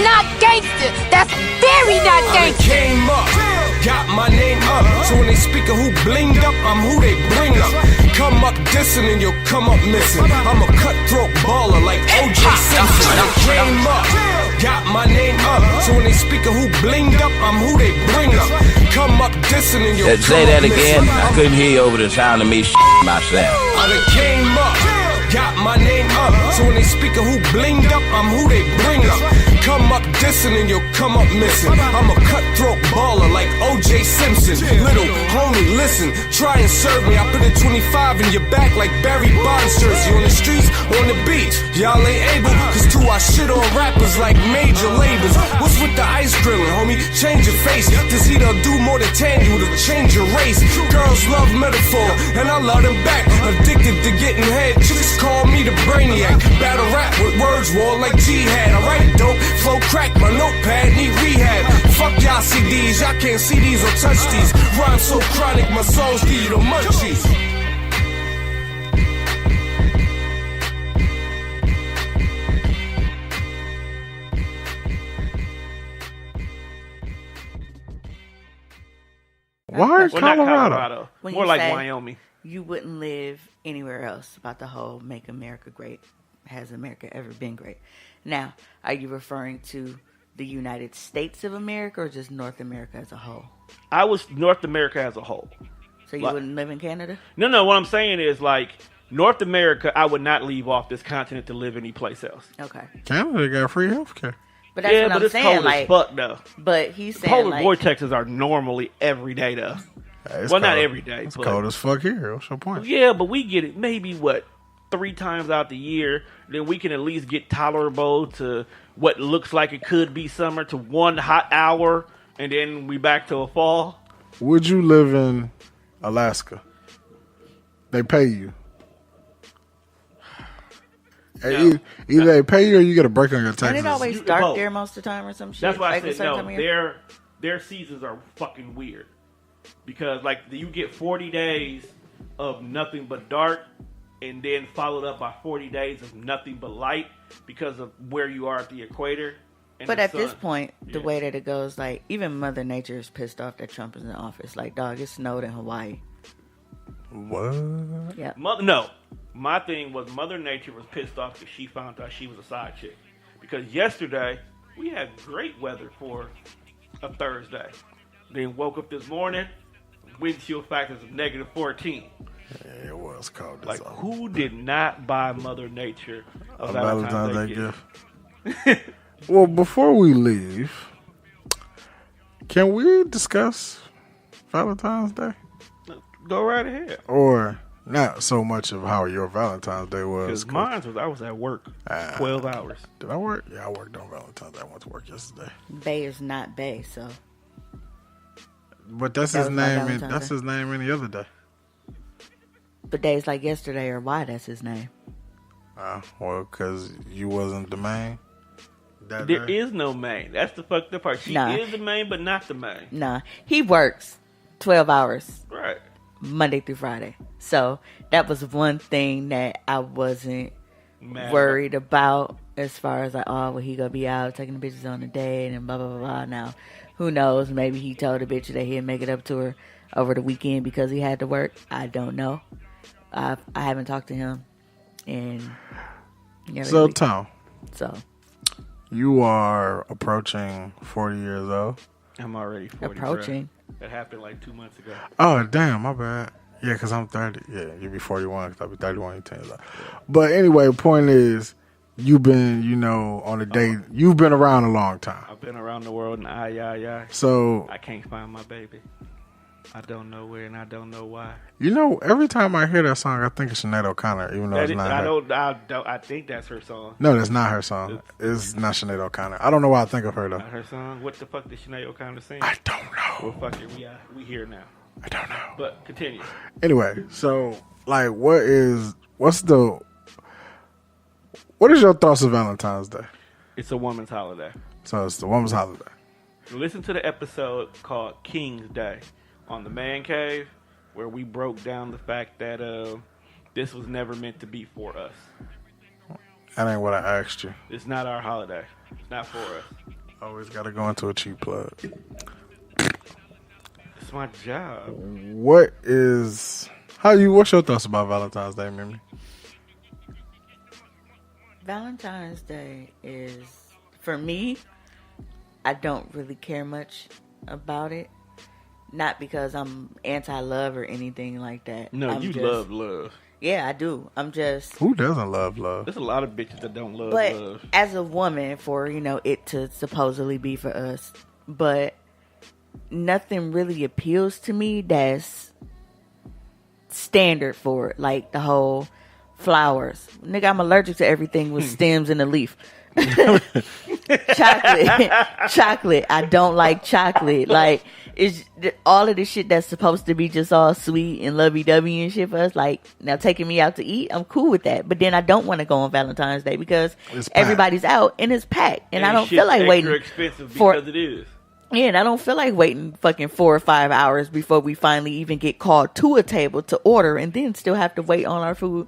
not gangster. That's very not gangster. I came up, got my name up. So when they speak of who blinged up, I'm who they bring up. Come up dissing and you'll come up missing. I'm a cutthroat baller like O.J. Simpson. I came up, got my name up. So when they speak of who blinged up, I'm who they bring up. Come up dissing and you'll come Say that up again. missing. I couldn't hear you over the sound of me myself. I done came up, got my name up. So when they speak of who blinged up, I'm who they bring up. Come up dissing and you'll come up missing. I'm a cutthroat baller like O.J. Simpson. Little homie, listen, try and serve me. I put a 25 in your back like Barry Bonds jersey. On the streets, on the beach, y'all ain't able. Cause to our shit on rappers like major labels. What's with the ice grilling, homie? Change your face. This heat'll do more than tan you to change your race. Girls love metaphor, and I love them back. Addicted to getting head, chicks call me the brainiac. Battle rap with words, war like jihad. I write dope, flow crack, my notepad need rehab. Fuck y'all CDs, y'all can't see these or touch these. Rhyme so chronic, my songs give you the munchies. Why Well, not Colorado? When More you like say Wyoming. You wouldn't live anywhere else. About the whole "Make America Great." Has America ever been great? Now, are you referring to the United States of America or just North America as a whole? I was North America as a whole. So you Like- wouldn't live in Canada? No. What I'm saying is, like, North America, I would not leave off this continent to live anyplace else. Okay, Canada got free healthcare. but that's what but I'm it's saying. cold Like, as fuck, though. but he's saying Polar like, vortexes are normally every day, though. Hey, it's Well, not cold. every day, It's but- cold as fuck here. What's your point? Yeah, but we get it maybe, 3 times out the year. Then we can at least get tolerable to what looks like it could be summer to one hot hour, and then we back to a fall. Would you live in Alaska? They pay you. No. Either they pay you or you get a break on your and taxes. it always You- dark both. there most of the time or some shit. That's why I like a said certain no. time of year? Their seasons are fucking weird because like you get 40 days of nothing but dark, and then followed up by 40 days of nothing but light because of where you are at the equator. And But the at this sun. point, the Yeah. way that it goes, like, even Mother Nature is pissed off that Trump is in office. Like, dog, it snowed in Hawaii. What? Yeah. No, my thing was Mother Nature was pissed off because she found out she was a side chick. Because yesterday we had great weather for a Thursday. Then woke up this morning, windshield factors of negative 14. Yeah, it was cold. as Like, hell. who did not buy Mother Nature a A Valentine's Day gift? Well, before we leave, can we discuss Valentine's Day? Go right ahead. Or not so much of how your Valentine's Day was. Because mine was, I was at work 12 hours. Did I work? Yeah, I worked on Valentine's Day. I went to work yesterday. Bay is not Bay, so. But that's That his was my name. Valentine's That's Day. his name any other day. But days like yesterday or why that's his name. Well, because you wasn't the main. That There day? is no main. That's the fucked up part. She Nah. is the main, but not the main. Nah, he works 12 hours Right. Monday through Friday. So that was one thing that I wasn't Mad worried about as far as like, oh, well, he gonna be out taking the bitches on a date and blah, blah, blah, blah. Now, who knows? Maybe he told the bitch that he'd make it up to her over the weekend because he had to work. I don't know. I haven't talked to him. And So, Tom, so you are approaching 40 years old. I'm already 40. approaching. Bruh. That happened like 2 months ago. Oh, damn, my bad. Yeah, because I'm 30. Yeah, you'll be 41 because I'll be 31 in 10 years old. But anyway, point is, you've been, on a date. You've been around a long time. I've been around the world and I So, can't find my baby. I don't know where and I don't know why. every time I hear that song, I think of Sinead O'Connor, even though That it's is, not I her. don't. I think that's her song. No, that's not her song. It's not Sinead O'Connor. I don't know why I think of her, though. Not her song. What the fuck did Sinead O'Connor sing? I don't Well, know. fuck it. We here now. I don't know. But continue. Anyway, so, like, what is your thoughts of Valentine's Day? It's a woman's holiday. So, it's the woman's holiday. Listen to the episode called King's Day on the Man Cave, where we broke down the fact that this was never meant to be for us. That ain't what I asked you. It's not our holiday. It's not for us. Always got to go into a cheap plug. It's my job. What's your thoughts about Valentine's Day, Mimi? Valentine's Day is, for me, I don't really care much about it. Not because I'm anti-love or anything like that. No, you love love. Yeah, I do. I'm just... Who doesn't love love? There's a lot of bitches that don't love But love. as a woman, for, it to supposedly be for us, but nothing really appeals to me that's standard for it. Like the whole flowers. Nigga, I'm allergic to everything with stems and a leaf. Chocolate. I don't like chocolate. Like, it's all of the shit that's supposed to be just all sweet and lovey-dovey and shit for us. Like, now taking me out to eat, I'm cool with that. But then I don't want to go on Valentine's Day because everybody's out and it's packed. And I don't feel like waiting. Expensive because it is. Yeah, and I don't feel like waiting fucking 4 or 5 hours before we finally even get called to a table to order and then still have to wait on our food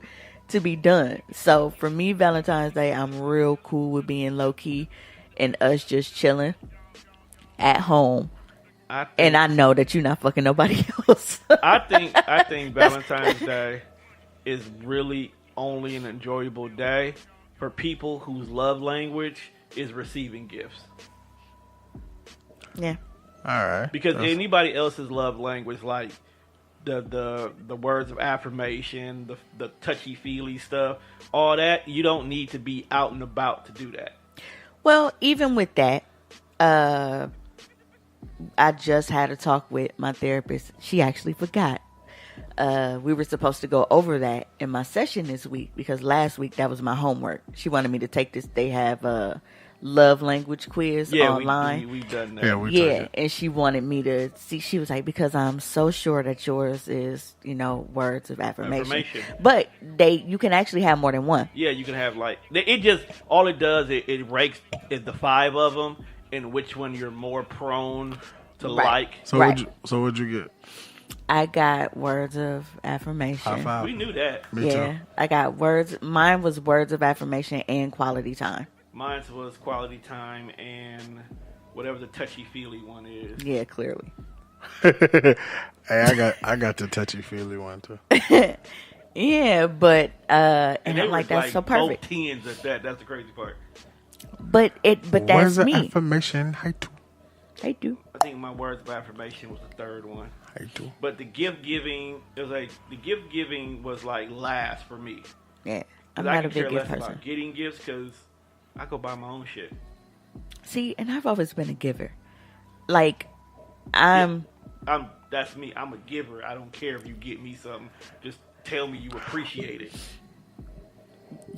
to be done. So for me, Valentine's Day, I'm real cool with being low key and us just chilling at home. And I know that you're not fucking nobody else. I think Valentine's Day is really only an enjoyable day for people whose love language is receiving gifts. Yeah. All right. Because anybody else's love language, like the words of affirmation, the touchy feely stuff, all that, you don't need to be out and about to do that. Well, even with that, I just had a talk with my therapist. She actually forgot. We were supposed to go over that in my session this week because last week that was my homework. She wanted me to take this. They have a love language quiz online. We've done that. Yeah, and she wanted me to see. She was like, because I'm so sure that yours is, words of affirmation. But you can actually have more than one. Yeah, you can have all it does, it ranks the 5 of them and which one you're more prone to like. So what'd you get? I got words of affirmation. High five. We knew that. Me too. I got words. Mine was words of affirmation and quality time. Mine was quality time and whatever the touchy-feely one is. Yeah, clearly. Hey, I got the touchy-feely one too. Yeah, but and I'm like, that's so perfect. Both 10s at that. That's the crazy part. But that's words me. Of affirmation. I do. I think my words of affirmation was the 3rd one. I do. But the gift giving was like last for me. Yeah, I'm not a big gift person. About getting gifts because I go buy my own shit. See, and I've always been a giver. Like, that's me. I'm a giver. I don't care if you get me something. Just tell me you appreciate it.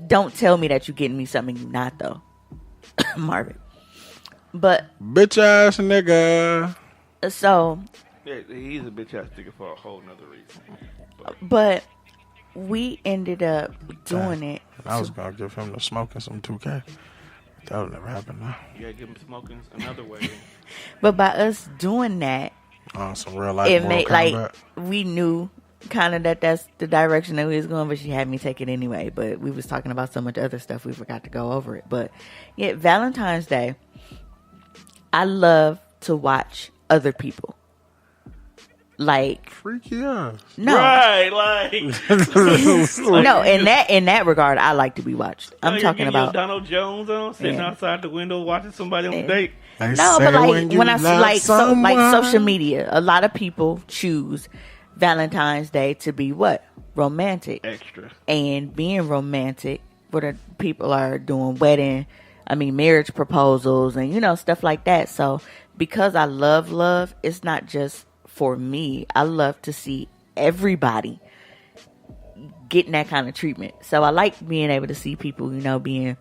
Don't tell me that you're getting me something you're not, though. Marvin. But bitch ass nigga. So yeah, he's a bitch ass nigga for a whole nother reason. But we ended up doing it. I was gonna give him the smoking some 2K. That would never happen now. You gotta give him smoking another way. But by us doing that, some real life. It made we knew kind of that's the direction that we was going, but she had me take it anyway. But we was talking about so much other stuff we forgot to go over it. But yeah, Valentine's Day, I love to watch other people. Like freaky ass. No. Right, like no, in that regard I like to be watched. I'm talking about Donald Jones on sitting outside the window watching somebody on a date. No, but like when I like social media, a lot of people choose Valentine's Day to be what? Romantic. Extra. And being romantic, where the people are doing marriage proposals and stuff like that. So because I love, it's not just for me. I love to see everybody getting that kind of treatment. So I like being able to see people, being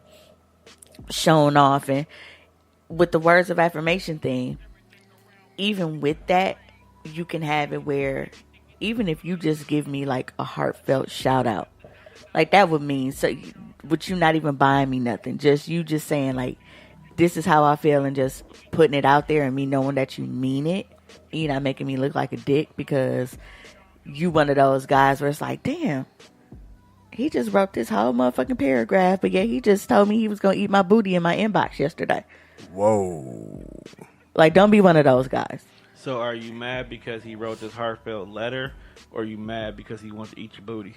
shown off. And with the words of affirmation thing, even with that, you can have it where even if you just give me like a heartfelt shout out, like that would mean so. But you not even buying me nothing, just you just saying like, this is how I feel, and just putting it out there, and me knowing that you mean it. You're not making me look like a dick because you one of those guys where it's like, damn, he just wrote this whole motherfucking paragraph, but yeah, he just told me he was gonna eat my booty in my inbox yesterday. Whoa. Like, don't be one of those guys. So are you mad because he wrote this heartfelt letter, or are you mad because he wants to eat your booty?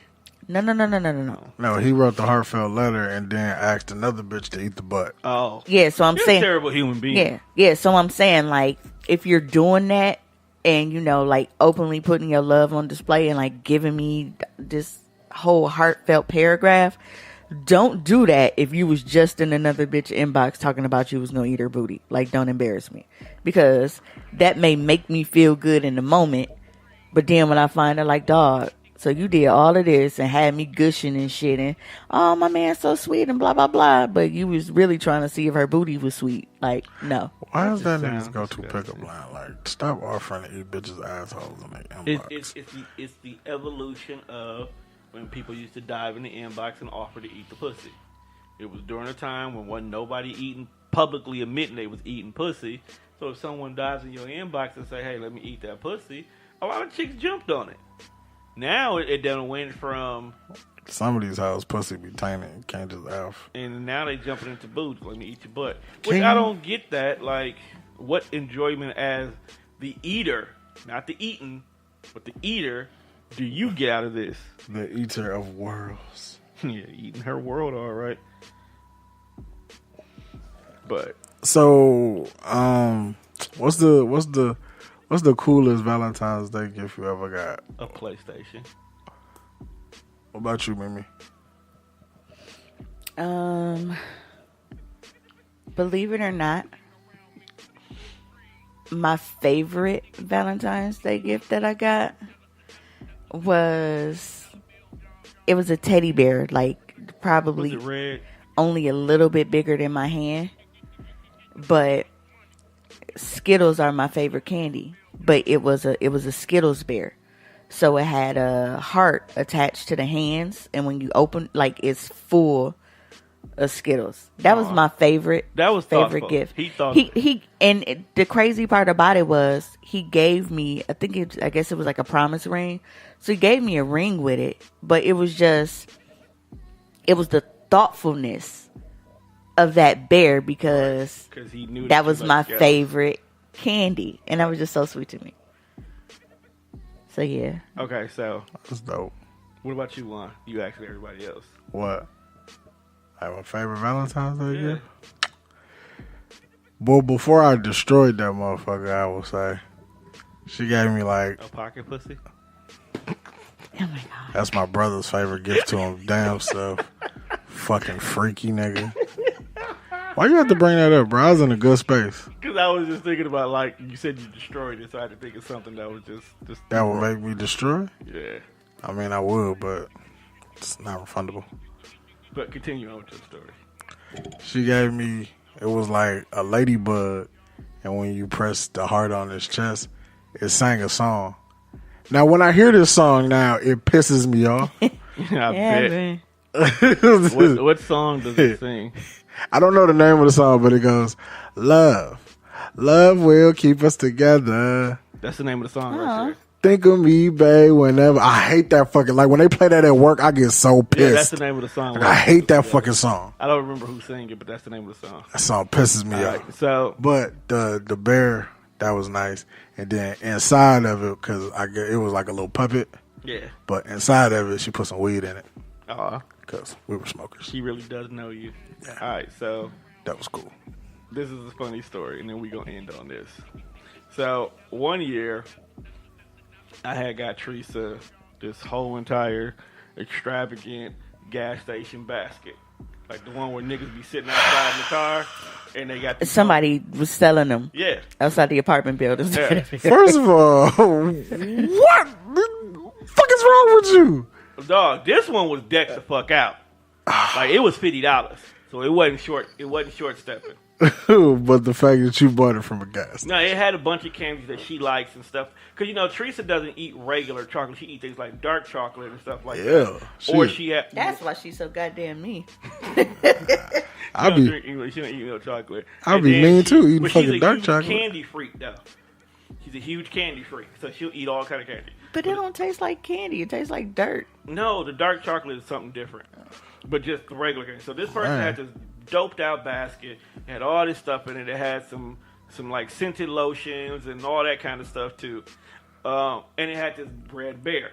No. No, he wrote the heartfelt letter and then asked another bitch to eat the butt. Oh. Yeah, so I'm You're saying. a terrible human being. Yeah, so I'm saying, like, if you're doing that and, you know, like, openly putting your love on display and, like, giving me this whole heartfelt paragraph, don't do that if you was just in another bitch inbox talking about you was gonna eat her booty. Like, don't embarrass me. Because that may make me feel good in the moment, but then when I find her, like, dog, so you did all of this and had me gushing and shit and, oh, my man's so sweet and blah, blah, blah. But you was really trying to see if her booty was sweet. Like, no. Why is that niggas go to pickup line? Like, stop offering to eat bitches' assholes in the inbox. It's the evolution of when people used to dive in the inbox and offer to eat the pussy. It was during a time when wasn't nobody eating, publicly admitting they was eating pussy. So if someone dives in your inbox and say, hey, let me eat that pussy, a lot of chicks jumped on it. Now it done went from some of these hoes pussy be tiny and can't just F. And now they jumping into boots. Let me eat your butt. Which I don't get that. Like, what enjoyment as the eater, not the eating, but the eater, do you get out of this? The eater of worlds. Yeah, eating her world, all right. But so, what's the coolest Valentine's Day gift you ever got? A PlayStation. What about you, Mimi? Believe it or not, my favorite Valentine's Day gift that I got was a teddy bear, like probably was it red? Only a little bit bigger than my hand, but Skittles are my favorite candy. But it was a Skittles bear. So it had a heart attached to the hands, and when you open, like, it's full of Skittles. That was my favorite. That was favorite thoughtful. gift. He thought he and the crazy part about it was he gave me. I guess it was like a promise ring. So he gave me a ring with it, but it was the thoughtfulness of that bear because he knew that was my Skittles. favorite candy, and that was just so sweet to me. So yeah. Okay, so that's dope. What about you, Juan? You asked everybody else. What? I have a favorite Valentine's Day gift? Yeah. Well, before I destroyed that motherfucker, I will say she gave me like a pocket pussy. Oh my god. That's my brother's favorite gift to him. Damn stuff. Fucking freaky nigga. Why you have to bring that up, bro? I was in a good space. Because I was just thinking about, like, you said you destroyed it, so I had to think of something that was just that would make me destroy? Yeah. I mean, I would, but it's not refundable. But continue on with your story. She gave me, it was like a ladybug, and when you press the heart on his chest, it sang a song. Now, when I hear this song now, it pisses me off. I bet. Man. What song does it sing? I don't know the name of the song, but it goes, love will keep us together. That's the name of the song right there. Think of me, babe, whenever. I hate that fucking, like, when they play that at work, I get so pissed. Yeah, that's the name of the song. Like, I hate that fucking song. I don't remember who sang it, but that's the name of the song. That song pisses me off. Right, so, but the bear, that was nice. And then inside of it, because it was like a little puppet. Yeah. But inside of it, she put some weed in it. Because we were smokers. She really does know you. Yeah. All right, so. That was cool. This is a funny story, and then we're going to end on this. So, one year, I had got Teresa this whole entire extravagant gas station basket. Like the one where niggas be sitting outside in the car, and they got... Somebody was selling them. Yeah. Outside the apartment building. Yeah. First of all, what the fuck is wrong with you? Dog, this one was decked the fuck out. Like, it was $50. So it wasn't short stepping. But the fact that you bought it from a gas. No, it had a bunch of candies that she likes and stuff. Because, you know, Teresa doesn't eat regular chocolate. She eats things like dark chocolate and stuff like that. Or she had... That's why she's so goddamn mean. She don't eat no chocolate. I'll be mean too, eating fucking dark chocolate. She's a huge candy freak, though. She's a huge candy freak. So she'll eat all kind of candy. But it don't taste like candy. It tastes like dirt. No, the dark chocolate is something different. But just the regular candy. So this person had this doped out basket. It had all this stuff in it. It had some like scented lotions and all that kind of stuff too. And it had this red bear.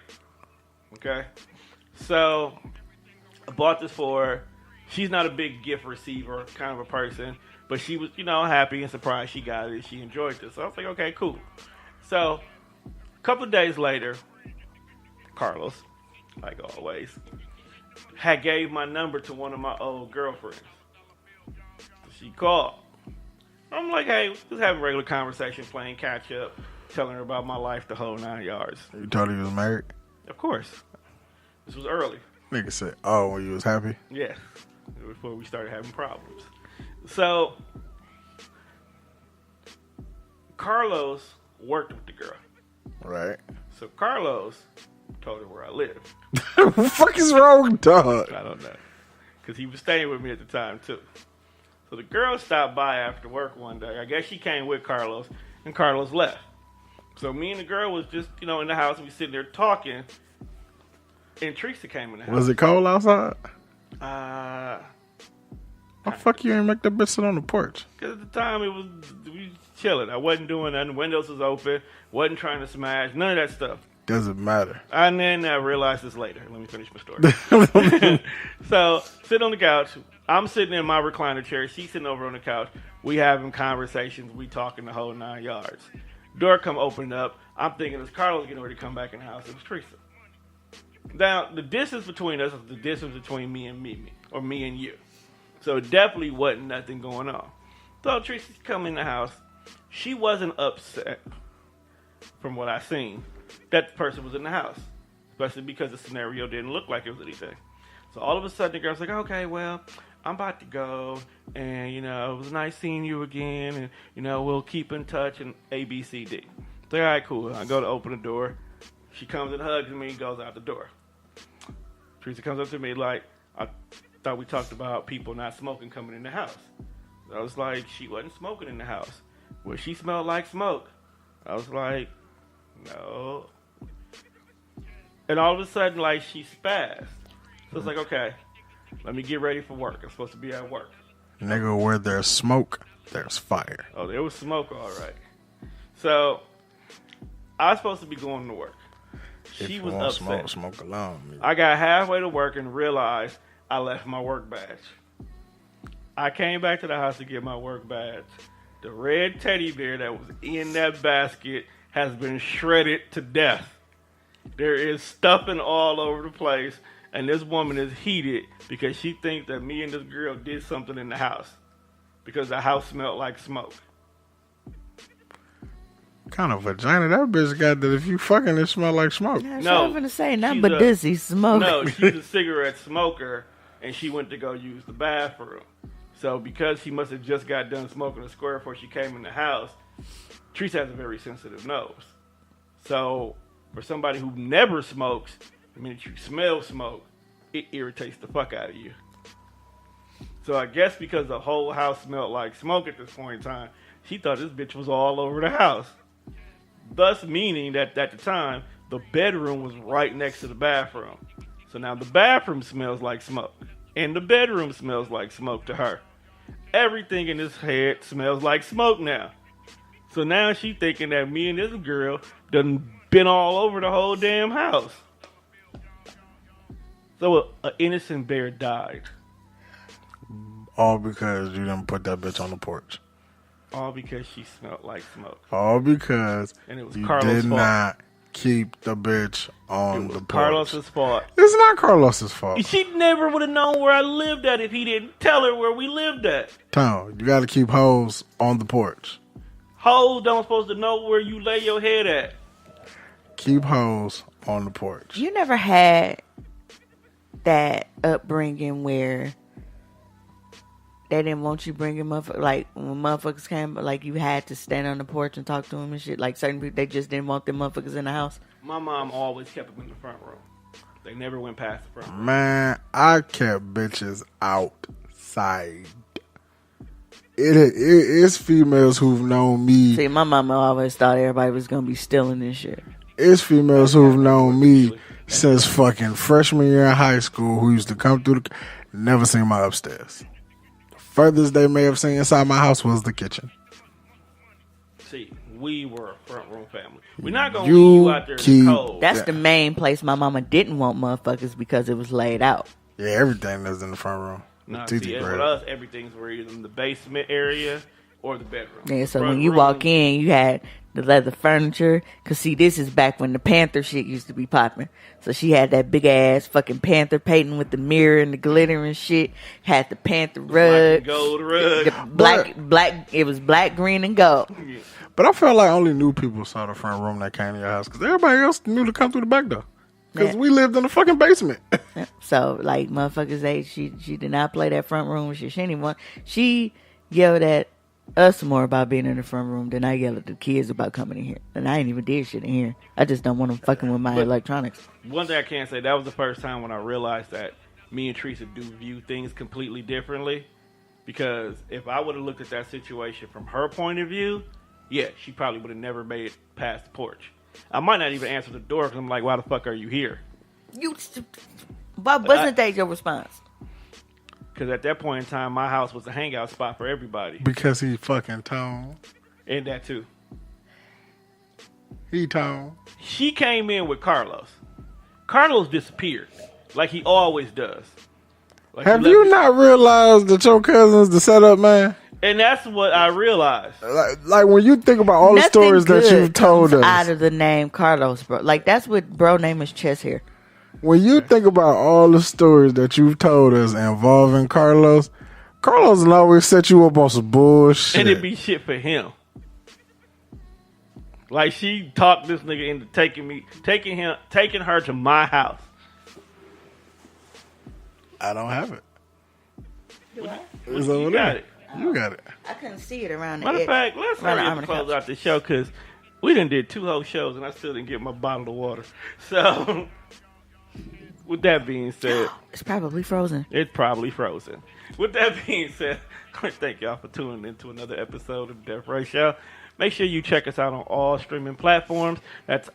Okay, so I bought this for her. She's not a big gift receiver kind of a person, but she was, happy and surprised she got it. She enjoyed this. So I was like, okay, cool. So a couple of days later, Carlos, like always, had gave my number to one of my old girlfriends. So she called. I'm like, hey, just having a regular conversation, playing catch up, telling her about my life, the whole 9 yards. You told her you was married? Of course. This was early. Nigga said, oh, when you was happy? Yeah. Before we started having problems. So, Carlos worked with the girl. Right. So, Carlos told her where I lived. What the fuck is wrong with dog? I don't know. Because he was staying with me at the time, too. So, the girl stopped by after work one day. I guess she came with Carlos, and Carlos left. So, me and the girl was just, in the house. We sitting there talking, and Teresa came in the house. Was it cold outside? Why the fuck you ain't make that bitch sit on the porch? Because at the time, we was chilling. I wasn't doing nothing. Windows was open. Wasn't trying to smash. None of that stuff. Doesn't matter. And then I realized this later. Let me finish my story. So, sitting on the couch. I'm sitting in my recliner chair. She's sitting over on the couch. We having conversations. We talking the whole 9 yards. Door come open up. I'm thinking it's Carlos getting ready to come back in the house. It was Teresa. Now, the distance between us is the distance between me and Mimi. Or me and you. So, it definitely wasn't nothing going on. So, Teresa's come in the house. She wasn't upset, from what I seen, that the person was in the house. Especially because the scenario didn't look like it was anything. So, all of a sudden, the girl's like, okay, well, I'm about to go. And, it was nice seeing you again. And, we'll keep in touch and A, B, C, D. So, all right, cool. I go to open the door. She comes and hugs me and goes out the door. Teresa comes up to me like, I thought we talked about people not smoking coming in the house. I was like, she wasn't smoking in the house. Well, she smelled like smoke. I was like, no. And all of a sudden, like, she spazzed. So it's like, okay, let me get ready for work. I'm supposed to be at work. Nigga, where there's smoke, there's fire. Oh, there was smoke, all right. So, I was supposed to be going to work. She was upset. Smoke alone. I got halfway to work and realized I left my work badge. I came back to the house to get my work badge. The red teddy bear that was in that basket has been shredded to death. There is stuffing all over the place, and this woman is heated because she thinks that me and this girl did something in the house because the house smelled like smoke. Kind of vagina that bitch got that if you fucking it smell like smoke. Yeah, No, I was gonna say nothing but dizzy smoke. No, she's a cigarette smoker, and she went to go use the bathroom. So because she must have just got done smoking a square before she came in the house, Teresa has a very sensitive nose. So for somebody who never smokes, the minute you smell smoke, it irritates the fuck out of you. So I guess because the whole house smelled like smoke at this point in time, she thought this bitch was all over the house. Thus meaning that at the time, the bedroom was right next to the bathroom. So now the bathroom smells like smoke. And the bedroom smells like smoke to her. Everything in this head smells like smoke now. So now she thinking that me and this girl done been all over the whole damn house. So an innocent bear died. All because you didn't put that bitch on the porch. All because she smelled like smoke. All because and it was you Carlos' did fault. not keep the bitch on the porch. Carlos's fault. It's not Carlos's fault. She never would have known where I lived at if he didn't tell her where we lived at. Tom, you got to keep hoes on the porch. Hoes don't supposed to know where you lay your head at. Keep hoes on the porch. You never had that upbringing where they didn't want you bringing motherfuckers, like when motherfuckers came, like you had to stand on the porch and talk to them and shit. Like certain people, they just didn't want them motherfuckers in the house. My mom always kept them in the front room. They never went past the front room. Man, I kept bitches outside. It's females who've known me. See, my mama always thought everybody was gonna be stealing this shit. It's females who've known me since fucking freshman year in high school who used to come through never seen my upstairs. furthest they may have seen inside my house was the kitchen. See, we were a front room family. We're not gonna leave you out there in the cold. That's the main place my mama didn't want motherfuckers because it was laid out. Yeah, everything is in the front room. No, see, with us, everything's were either in the basement area or the bedroom. Yeah, so front when you room, walk in, you had the leather furniture. Cause see, this is back when the Panther shit used to be popping. So she had that big ass fucking Panther painting with the mirror and the glitter and shit. Had the Panther rug, black and gold rug, the black. It was black, green, and gold. Yeah. But I felt like only new people saw the front room that came to your house because everybody else knew to come through the back door. Because we lived in the fucking basement. So, like, motherfuckers, she did not play that front room shit. She yelled at us more about being in the front room than I yelled at the kids about coming in here. And I ain't even did shit in here. I just don't want them fucking with my electronics. One thing I can say, that was the first time when I realized that me and Teresa do view things completely differently. Because if I would have looked at that situation from her point of view, yeah, she probably would have never made it past the porch. I might not even answer the door because I'm like, why the fuck are you here? Why wasn't that your response? Because at that point in time, my house was a hangout spot for everybody. Because he fucking Tone. And that too. He Tone. She came in with Carlos. Carlos disappeared. Like he always does. Like Have you not realized that your cousin's the setup man? And that's what I realized. Like when you think about all the stories that you've told us. Out of the name Carlos, bro. Like that's what bro name is chest hair. When you think about all the stories that you've told us involving Carlos will always set you up on some bullshit. And it'd be shit for him. Like she talked this nigga into taking her to my house. I don't have it. What? It's over there. You got it. I couldn't see it around the Matter of fact, let's hurry up and close out the show because we done did 2 whole shows and I still didn't get my bottle of water. So, with that being said, it's probably frozen. It's probably frozen. With that being said, I want to thank y'all for tuning into another episode of the Death Ray Show. Make sure you check us out on all streaming platforms. That's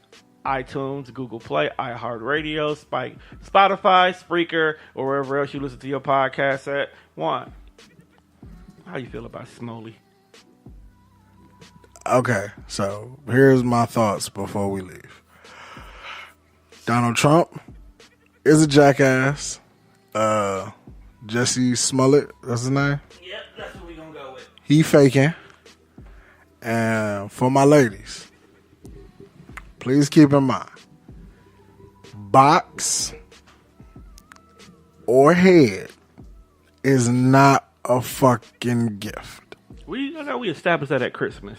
iTunes, Google Play, iHeartRadio, Spotify, Spreaker, or wherever else you listen to your podcast at. Juan, how you feel about Smoley? Okay, so here's my thoughts before we leave. Donald Trump is a jackass. Jesse Smollett, that's his name? Yep, that's what we're going to go with. He faking. And for my ladies, please keep in mind, box or head is not a fucking gift. We established that at Christmas.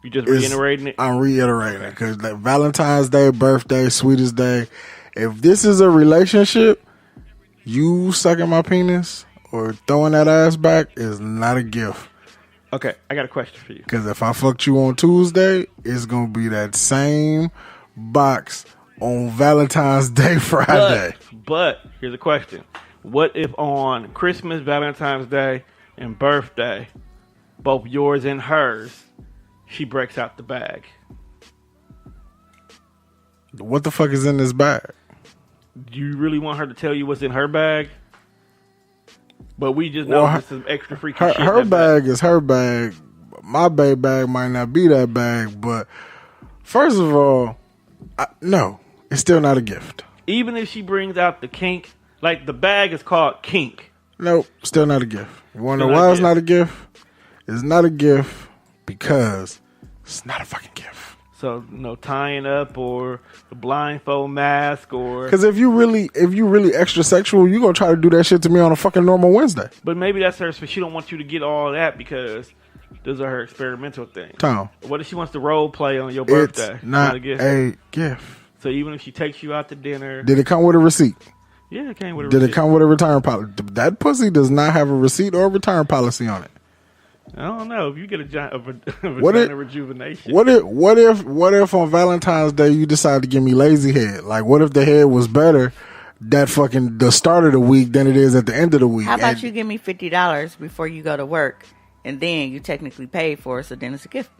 You just reiterating it? I'm reiterating it because like Valentine's Day, birthday, sweetest day. If this is a relationship, you sucking my penis or throwing that ass back is not a gift. Okay, I got a question for you. Because if I fucked you on Tuesday, it's going to be that same box on Valentine's Day, Friday. But here's a question. What if on Christmas, Valentine's Day, and birthday, both yours and hers, she breaks out the bag? What the fuck is in this bag? Do you really want her to tell you what's in her bag? But we just know this is extra freaky shit. Her bag is her bag. My baby bag might not be that bag, but first of all, no, it's still not a gift. Even if she brings out the kink, like the bag is called kink. Nope, still not a gift. You want to know why it's not a gift? It's not a gift because it's not a fucking gift. So no tying up or the blindfold mask or. Because if you really extra sexual, you gonna try to do that shit to me on a fucking normal Wednesday. But maybe that's her. She don't want you to get all that because those are her experimental things. Tom, what if she wants to role play on your birthday? It's not a gift. So even if she takes you out to dinner, did it come with a receipt? Yeah, it came with a receipt. Did it come with a return policy? That pussy does not have a receipt or a return policy on it. I don't know if you get a rejuvenation. What if on Valentine's Day you decide to give me lazy head? Like, what if the head was better that fucking the start of the week than it is at the end of the week? How about you give me $50 before you go to work, and then you technically paid for it, so then it's a gift.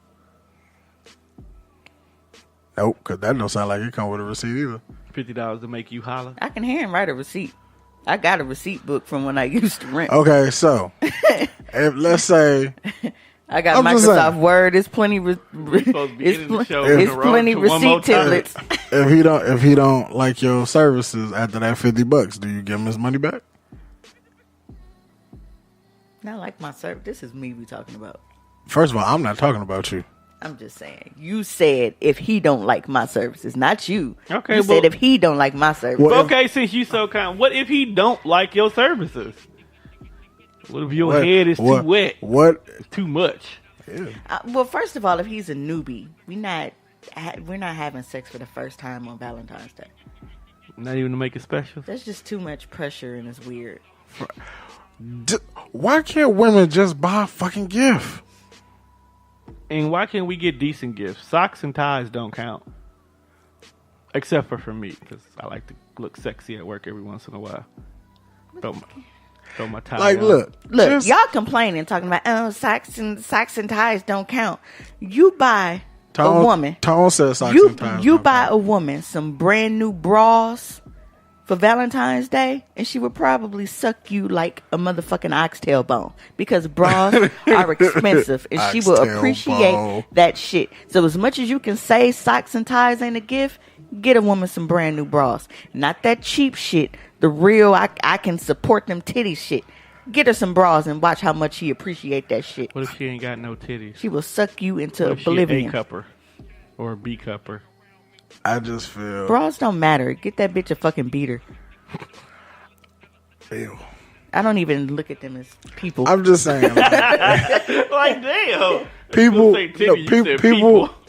Nope, because that don't sound like it come with a receipt either. $50 to make you holler. I can hand write a receipt. I got a receipt book from when I used to rent. Okay, so if let's say I got I'm just Microsoft saying. Word. It's plenty. It's plenty receipt templates. if he don't like your services after that $50, do you give him his money back? Not like my service. This is me we talking about. First of all, I'm not talking about you. I'm just saying. You said if he don't like my services, not you. Okay, you well- said if he don't like my services. Well, Okay, since you so kind, what if he don't like your services? What if your head is too wet? What? Too much? Well, first of all, if he's a newbie, we're not having sex for the first time on Valentine's Day. Not even to make it special. That's just too much pressure and it's weird. Why can't women just buy a fucking gift? And why can't we get decent gifts? Socks and ties don't count. Except for me, because I like to look sexy at work every once in a while. Throw my tie Like, on. look, Y'all complaining, talking about socks and ties don't count. You buy a woman. Tone says socks and ties. You don't buy count. a woman some brand new bras for Valentine's Day, and she would probably suck you like a motherfucking oxtail bone because bras are expensive, and she will Oxtail appreciate bone. that shit. So as much as you can say socks and ties ain't a gift, get a woman some brand new bras, not that cheap shit. The real I can support them titty shit. Get her some bras and watch how much she appreciate that shit. What if she ain't got no titties? She will suck you into What if she oblivion. an A cupper or a B cupper? I just feel. Bras don't matter. Get that bitch a fucking beater. Ew. I don't even look at them as people. I'm just saying. Like damn. People, Say titty, you said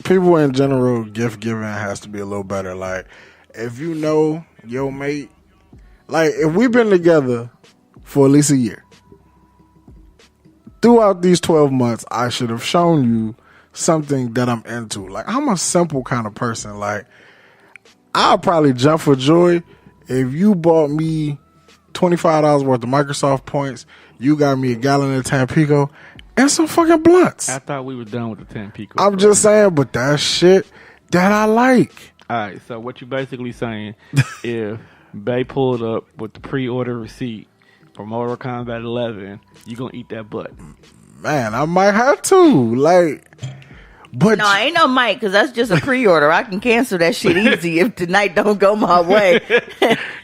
people in general, gift giving has to be a little better. Like, if you know your mate, like if we've been together for at least a year, throughout these 12 months, I should have shown you something that I'm into. Like, I'm a simple kind of person. Like, I'll probably jump for joy if you bought me $25 worth of Microsoft points, you got me a gallon of Tampico, and some fucking blunts. I thought we were done with the Tampico. I'm just saying, but that shit that I like. All right, so what you basically saying, if Bay pulled up with the pre-order receipt for Mortal Kombat 11, you gonna eat that butt? Man, I might have to. Like, but No, I ain't no mic because that's just a pre-order. I can cancel that shit easy if tonight don't go my way.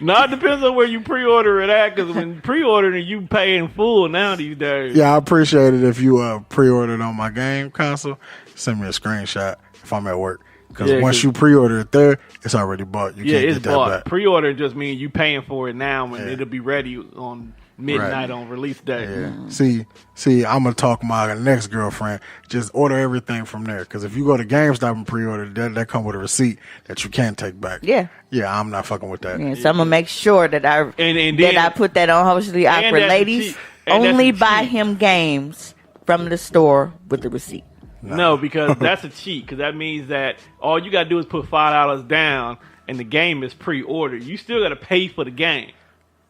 No, it depends on where you pre-order it at, because when pre-ordering, you pay in full now these days. yeah, I appreciate it if you pre-ordered on my game console. Send me a screenshot if I'm at work. Because Yeah, once 'cause- you pre-order it there, it's already bought. You Yeah, can't it's get that bought. back. Pre-order just means you paying for it now when Yeah. it'll be ready on midnight Right. on release day. Yeah. See, I'm gonna talk my next girlfriend. Just order everything from there. Because if you go to GameStop and pre-order, that come with a receipt that you can't take back. Yeah. Yeah, I'm not fucking with that. Yeah, so I'm gonna make sure that I And that then- I put that on Hostly and Awkward. that's Ladies, cheap. And only that's buy cheap. him games from the store with the receipt. No, because that's a cheat. Because that means that all you gotta do is put $5 down, and the game is pre-ordered. You still gotta pay for the game.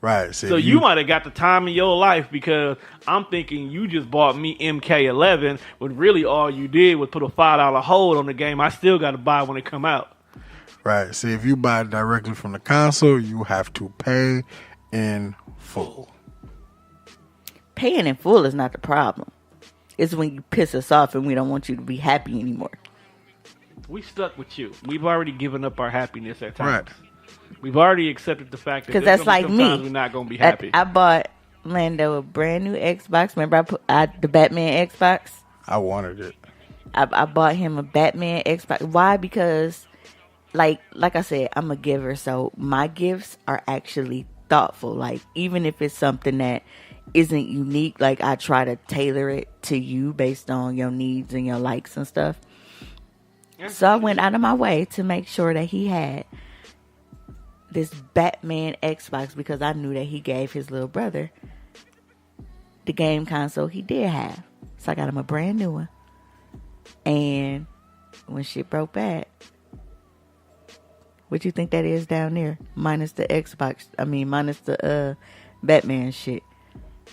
Right. See, So if you might have got the time of your life, because I'm thinking you just bought me MK11 when really all you did was put a $5 hold on the game. I still got to buy when it come out. Right. See, if you buy it directly from the console, you have to pay in full. Paying in full is not the problem. It's when you piss us off and we don't want you to be happy anymore. We stuck with you. We've already given up our happiness at times. Right. We've already accepted the fact that Because there's that's gonna like be me. sometimes we're not going to be happy. I bought Lando a brand new Xbox. Remember I put the Batman Xbox? I wanted it. I bought him a Batman Xbox. Why? Because, like I said, I'm a giver, so my gifts are actually thoughtful. Like, even if it's something that isn't unique, like I try to tailor it to you based on your needs and your likes and stuff. So I went out of my way to make sure that he had this Batman Xbox because I knew that he gave his little brother the game console he did have. So I got him a brand new one. And when shit broke bad, what you think that is down there? Minus the Xbox. Minus the Batman shit.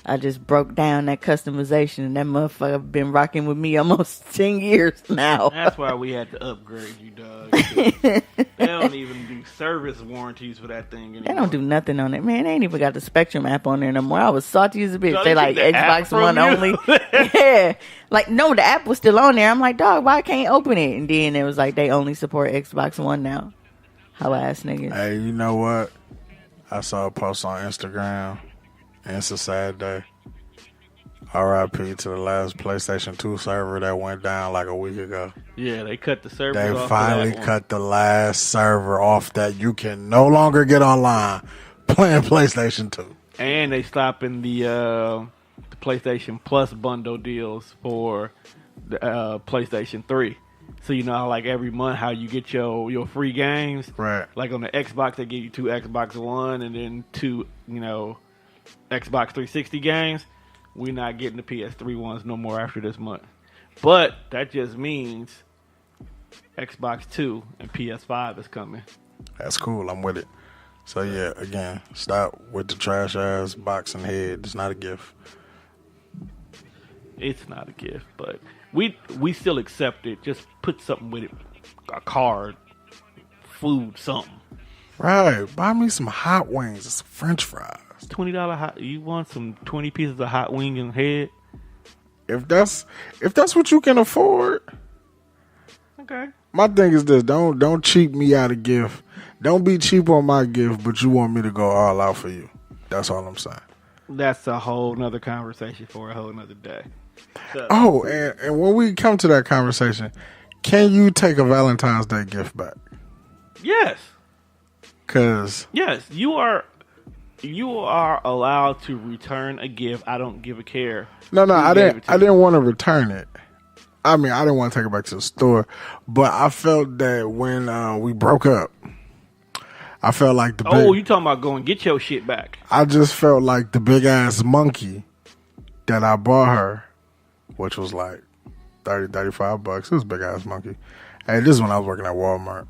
I just broke down that customization, and that motherfucker been rocking with me almost 10 years now. That's why we had to upgrade you, dog. They don't even do service warranties for that thing anymore. They don't do nothing on it, man. They ain't even got the Spectrum app on there no more. I was salty as a bitch. So they like the app Xbox from One you? only. Yeah, like no, the app was still on there. I'm like, dog, why I can't open it? And then it was like they only support Xbox One now. How ass niggas. Hey, you know what? I saw a post on Instagram, and it's a sad day. R.I.P. to the last PlayStation 2 server that went down like a week ago. Yeah, they cut the server They off. finally cut the last server off that you can no longer get online playing PlayStation 2. And they stopping the PlayStation Plus bundle deals for the PlayStation 3. So you know how like every month how you get your free games? Right. Like on the Xbox they give you 2 Xbox One and then 2, Xbox 360 games. We're not getting the PS3 ones no more after this month. But that just means Xbox 2 and PS5 is coming. That's cool. I'm with it. So, yeah, again, stop with the trash-ass boxing head. It's not a gift. It's not a gift, but we still accept it. Just put something with it. A card, food, something. Right. Buy me some hot wings and some french fries. $20 hot. You want some 20 pieces of hot wing and head? If that's what you can afford. Okay. My thing is this: don't cheap me out of gift. Don't be cheap on my gift, but you want me to go all out for you. That's all I'm saying. That's a whole nother conversation for a whole nother day. So, Oh, and when we come to that conversation, can you take a Valentine's Day gift back? yes, 'Cause you are allowed to return a gift. I don't give a care. no, who I gave didn't. it to I you. didn't want to return it. I mean, I didn't want to take it back to the store, but I felt that when we broke up, I felt like the Oh, big, you talking about going get your shit back? I just felt like the big ass monkey that I bought her, which was like $35. It was a big ass monkey. Hey, this is when I was working at Walmart.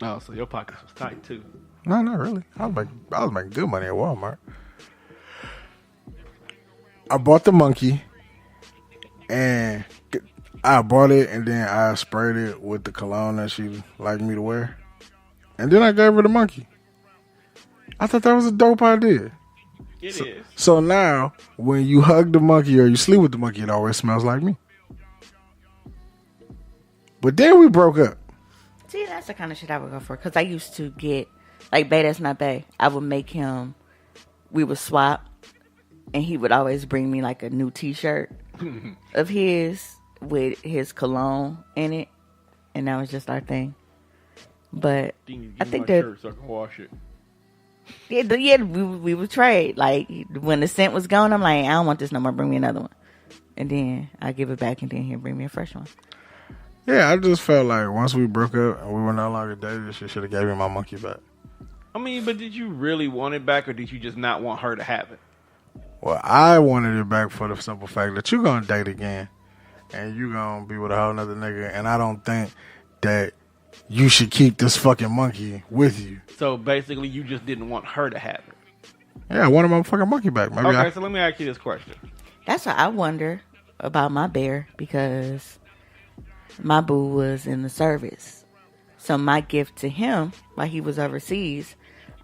Oh, so your pockets was tight too. No, not really. I was making good money at Walmart. I bought the monkey, and I bought it, and then I sprayed it with the cologne that she liked me to wear, and then I gave her the monkey. I thought that was a dope idea. It is. So now, when you hug the monkey or you sleep with the monkey, it always smells like me. But then we broke up. See, that's the kind of shit I would go for. Because I used to get, like, Bae That's Not Bae. I would make him, we would swap. And he would always bring me, like, a new t-shirt of his with his cologne in it. And that was just our thing. But I think that, so I can wash it. yeah, we would trade. Like, when the scent was gone, I'm like, I don't want this no more. Bring me another one. And then I give it back, and then he'll bring me a fresh one. Yeah, I just felt like once we broke up and we were no longer dating, she should have gave me my monkey back. I mean, but did you really want it back, or did you just not want her to have it? Well, I wanted it back for the simple fact that you're going to date again and you're going to be with a whole nother nigga, and I don't think that you should keep this fucking monkey with you. So basically, you just didn't want her to have it. Yeah, I wanted my fucking monkey back. Maybe Okay, so let me ask you this question. That's why I wonder about my bear, because my boo was in the service. So my gift to him while he was overseas,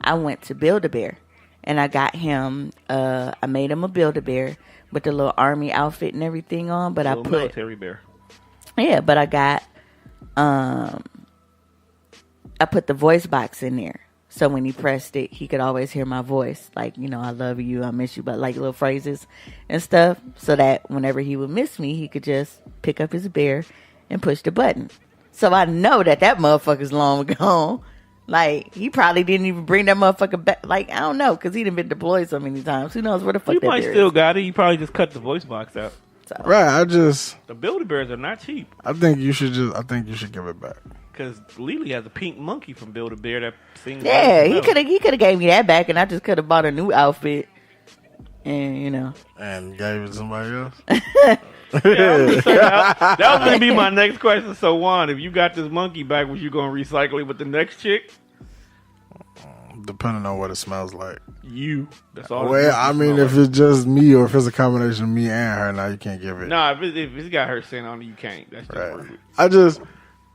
I went to Build-A-Bear. And I got him, I made him a Build-A-Bear with the little army outfit and everything on. But I put, military bear. yeah, but I got, I put the voice box in there. So when he pressed it, he could always hear my voice. Like, I love you, I miss you, but like little phrases and stuff. So that whenever he would miss me, he could just pick up his bear and push the button. So I know that motherfucker's long gone. Like, he probably didn't even bring that motherfucker back. Like, I don't know, because he done been deployed so many times. Who knows where the fuck You that might bear still is. got it. You probably just cut the voice box out. So, right, The Build-A-Bears are not cheap. I think you should give it back. Because Lily has a pink monkey from Build-A-Bear that sings. yeah, he could have gave me that back, and I just could have bought a new outfit. And, And gave it to somebody else. Yeah, I'm just saying, that was going to be my next question. So, Juan, if you got this monkey back, was you going to recycle it with the next chick? Depending on what it smells like. You. That's all. Well, I mean, if it's just me or if it's a combination of me and her, now you can't give it. Nah, if it's got her scent on it, you can't. That's just rude. I just,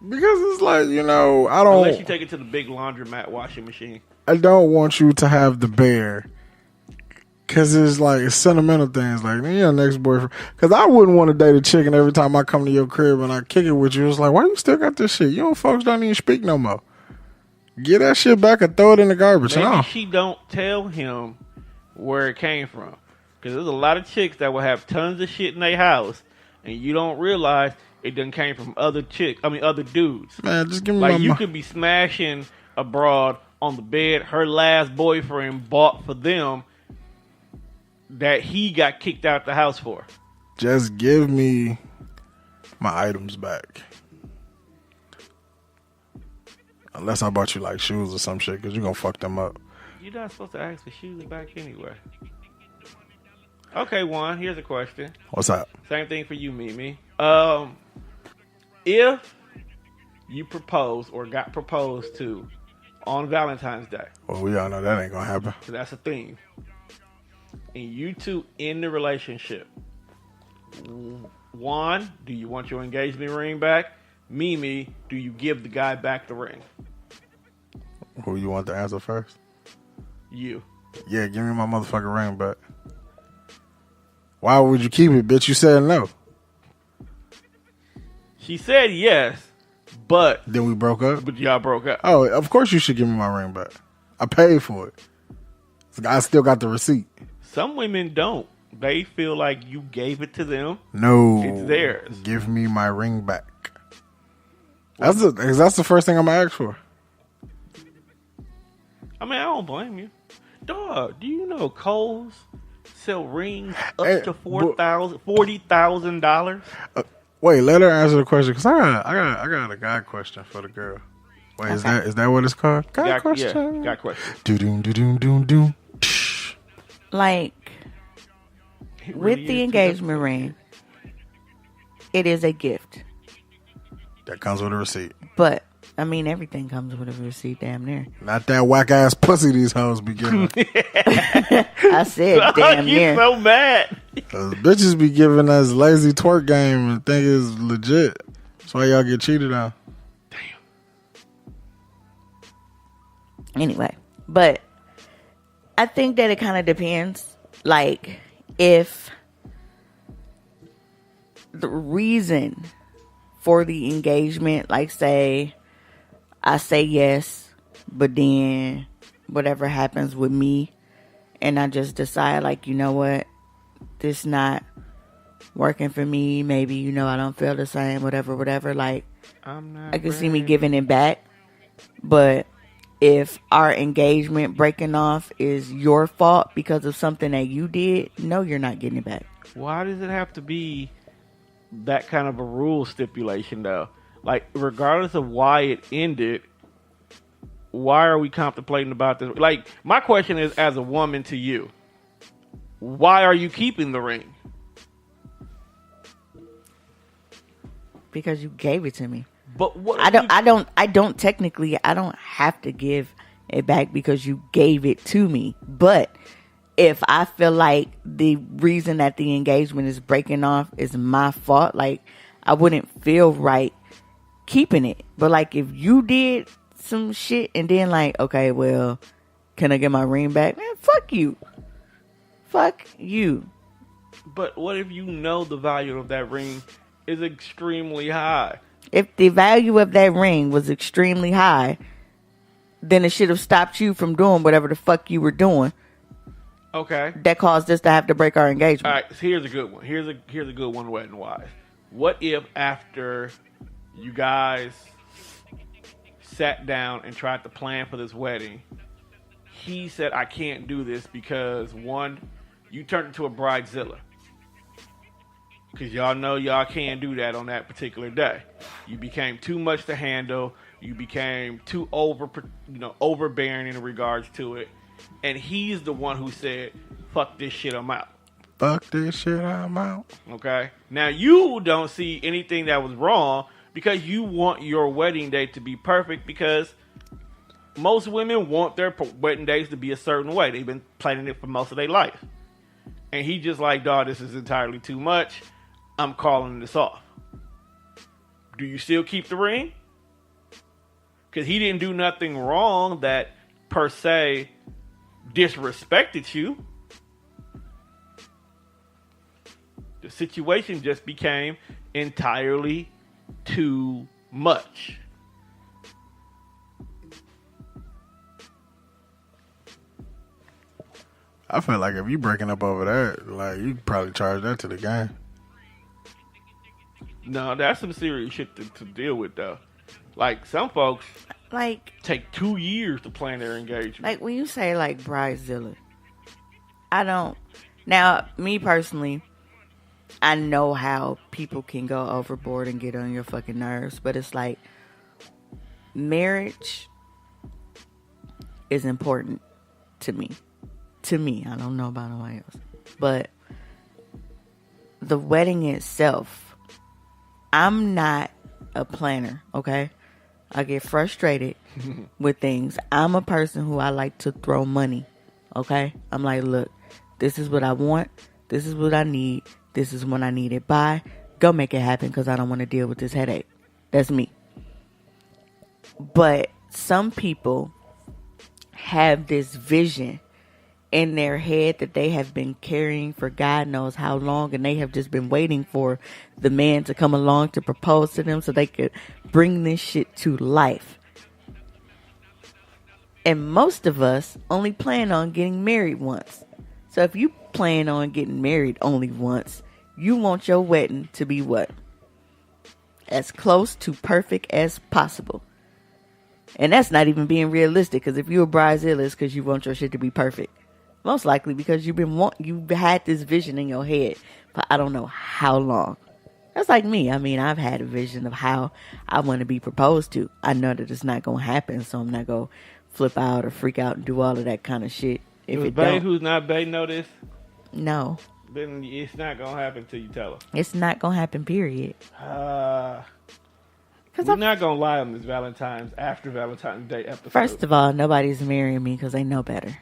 because it's like, I don't. Unless you take it to the big laundromat washing machine. I don't want you to have the bear. Because it's sentimental things. Like, your next boyfriend. Because I wouldn't want to date a chick and every time I come to your crib and I kick it with you, it's like, why you still got this shit? Folks don't even speak no more. Get that shit back and throw it in the garbage. Maybe she don't tell him where it came from. Because there's a lot of chicks that will have tons of shit in their house and you don't realize it done came from other dudes. Man, just give me you could be smashing a broad on the bed her last boyfriend bought for them that he got kicked out the house for. Just give me my items back. Unless I bought you like shoes or some shit, because you're going to fuck them up. You're not supposed to ask for shoes back anyway. Okay, Juan, here's a question. What's up? Same thing for you, Mimi. If you propose or got proposed to on Valentine's Day. Well, we all know that ain't going to happen. So that's a theme. And you two in the relationship. Juan, do you want your engagement ring back? Mimi, do you give the guy back the ring? Who you want to answer first? You. Yeah, give me my motherfucking ring back. Why would you keep it, bitch? You said no. She said yes, but... Then we broke up? But y'all broke up. Oh, of course you should give me my ring back. I paid for it. I still got the receipt. Some women don't. They feel like you gave it to them. No. It's theirs. Give me my ring back. That's the first thing I'm going to ask for. I mean, I don't blame you. Dog, do you know Kohl's sell rings up to $40,000? Wait, let her answer the question, because I got a guy question for the girl. Wait, okay. Is that what it's called? Guy question? Yeah, guy question. Do-doom. Like, with the engagement ring, it is a gift. That comes with a receipt. But, I mean, everything comes with a receipt, damn near. Not that whack-ass pussy these hoes be giving. I said damn near. You so mad. Those bitches be giving us lazy twerk game and think it's legit. That's why y'all get cheated on. Damn. Anyway, but I think that it kind of depends. Like, if the reason for the engagement, like, say I say yes, but then whatever happens with me and I just decide, like, you know what, this not working for me, maybe, I don't feel the same, whatever, like, I can see me giving it back. But if our engagement breaking off is your fault because of something that you did, no, you're not getting it back. Why does it have to be that kind of a rule stipulation, though? Like, regardless of why it ended, why are we contemplating about this? Like, my question is, as a woman to you, why are you keeping the ring? Because you gave it to me. But what I don't have to give it back because you gave it to me. But if I feel like the reason that the engagement is breaking off is my fault, like, I wouldn't feel right keeping it. But, like, if you did some shit and then, like, okay, well, can I get my ring back? Man, fuck you. Fuck you. But what if you know the value of that ring is extremely high? If the value of that ring was extremely high, then it should have stopped you from doing whatever the fuck you were doing. Okay. That caused us to have to break our engagement. All right, so here's a good one. Here's a good one, Wet and Wise. What if after you guys sat down and tried to plan for this wedding, he said, I can't do this because, one, you turned into a bridezilla. Because y'all know y'all can't do that on that particular day. You became too much to handle. You became too overbearing in regards to it. And he's the one who said, fuck this shit, I'm out. Fuck this shit, I'm out. Okay? Now, you don't see anything that was wrong because you want your wedding day to be perfect because most women want their wedding days to be a certain way. They've been planning it for most of their life. And he just like, dog, this is entirely too much. I'm calling this off. Do you still keep the ring? Because he didn't do nothing wrong that per se disrespected you. The situation just became entirely too much. I feel like if you breaking up over that, like you could probably charge that to the game. No, that's some serious shit to deal with, though. Like, some folks Like, take 2 years to plan their engagement. like when you say like bridezilla, I don't. Now, me personally, I know how people can go overboard and get on your fucking nerves, but it's like marriage is important to me. To me, I don't know about nobody else, but the wedding itself, I'm not a planner, okay? I get frustrated with things. I'm a person who I like to throw money, okay? I'm like, look, this is what I want. This is what I need. This is when I need it by. Go make it happen because I don't want to deal with this headache. That's me. But some people have this vision in their head that they have been carrying for God knows how long, and they have just been waiting for the man to come along to propose to them so they could bring this shit to life. And most of us only plan on getting married once. So if you plan on getting married only once, you want your wedding to be what? As close to perfect as possible. And that's not even being realistic, because if you're a bridezilla, it's because you want your shit to be perfect. Most likely because you've had this vision in your head for I don't know how long. That's like me. I mean, I've had a vision of how I want to be proposed to. I know that it's not going to happen, so I'm not going to flip out or freak out and do all of that kind of shit. If it bae don't, who's not bae know this? No. Then it's not going to happen till you tell her. It's not going to happen, period. We're not going to lie on this Valentine's after Valentine's Day episode. First of all, nobody's marrying me because they know better.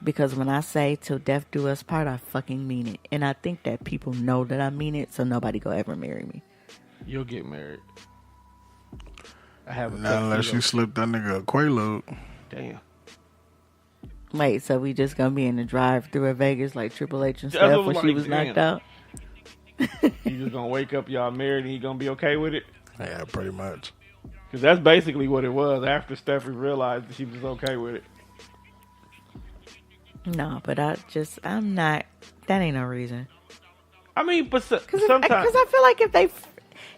Because when I say till death do us part, I fucking mean it. And I think that people know that I mean it, so nobody go ever marry me. You'll get married. I have a Not unless you slip that nigga a Quaalude. Damn. Wait, so we just gonna be in the drive through at Vegas like Triple H and stuff when she was knocked out? You just gonna wake up, y'all married, and he gonna be okay with it? Yeah, pretty much. Because that's basically what it was after Stephanie realized that she was okay with it. No, but I'm not. That ain't no reason. I mean, but sometimes. Because I feel like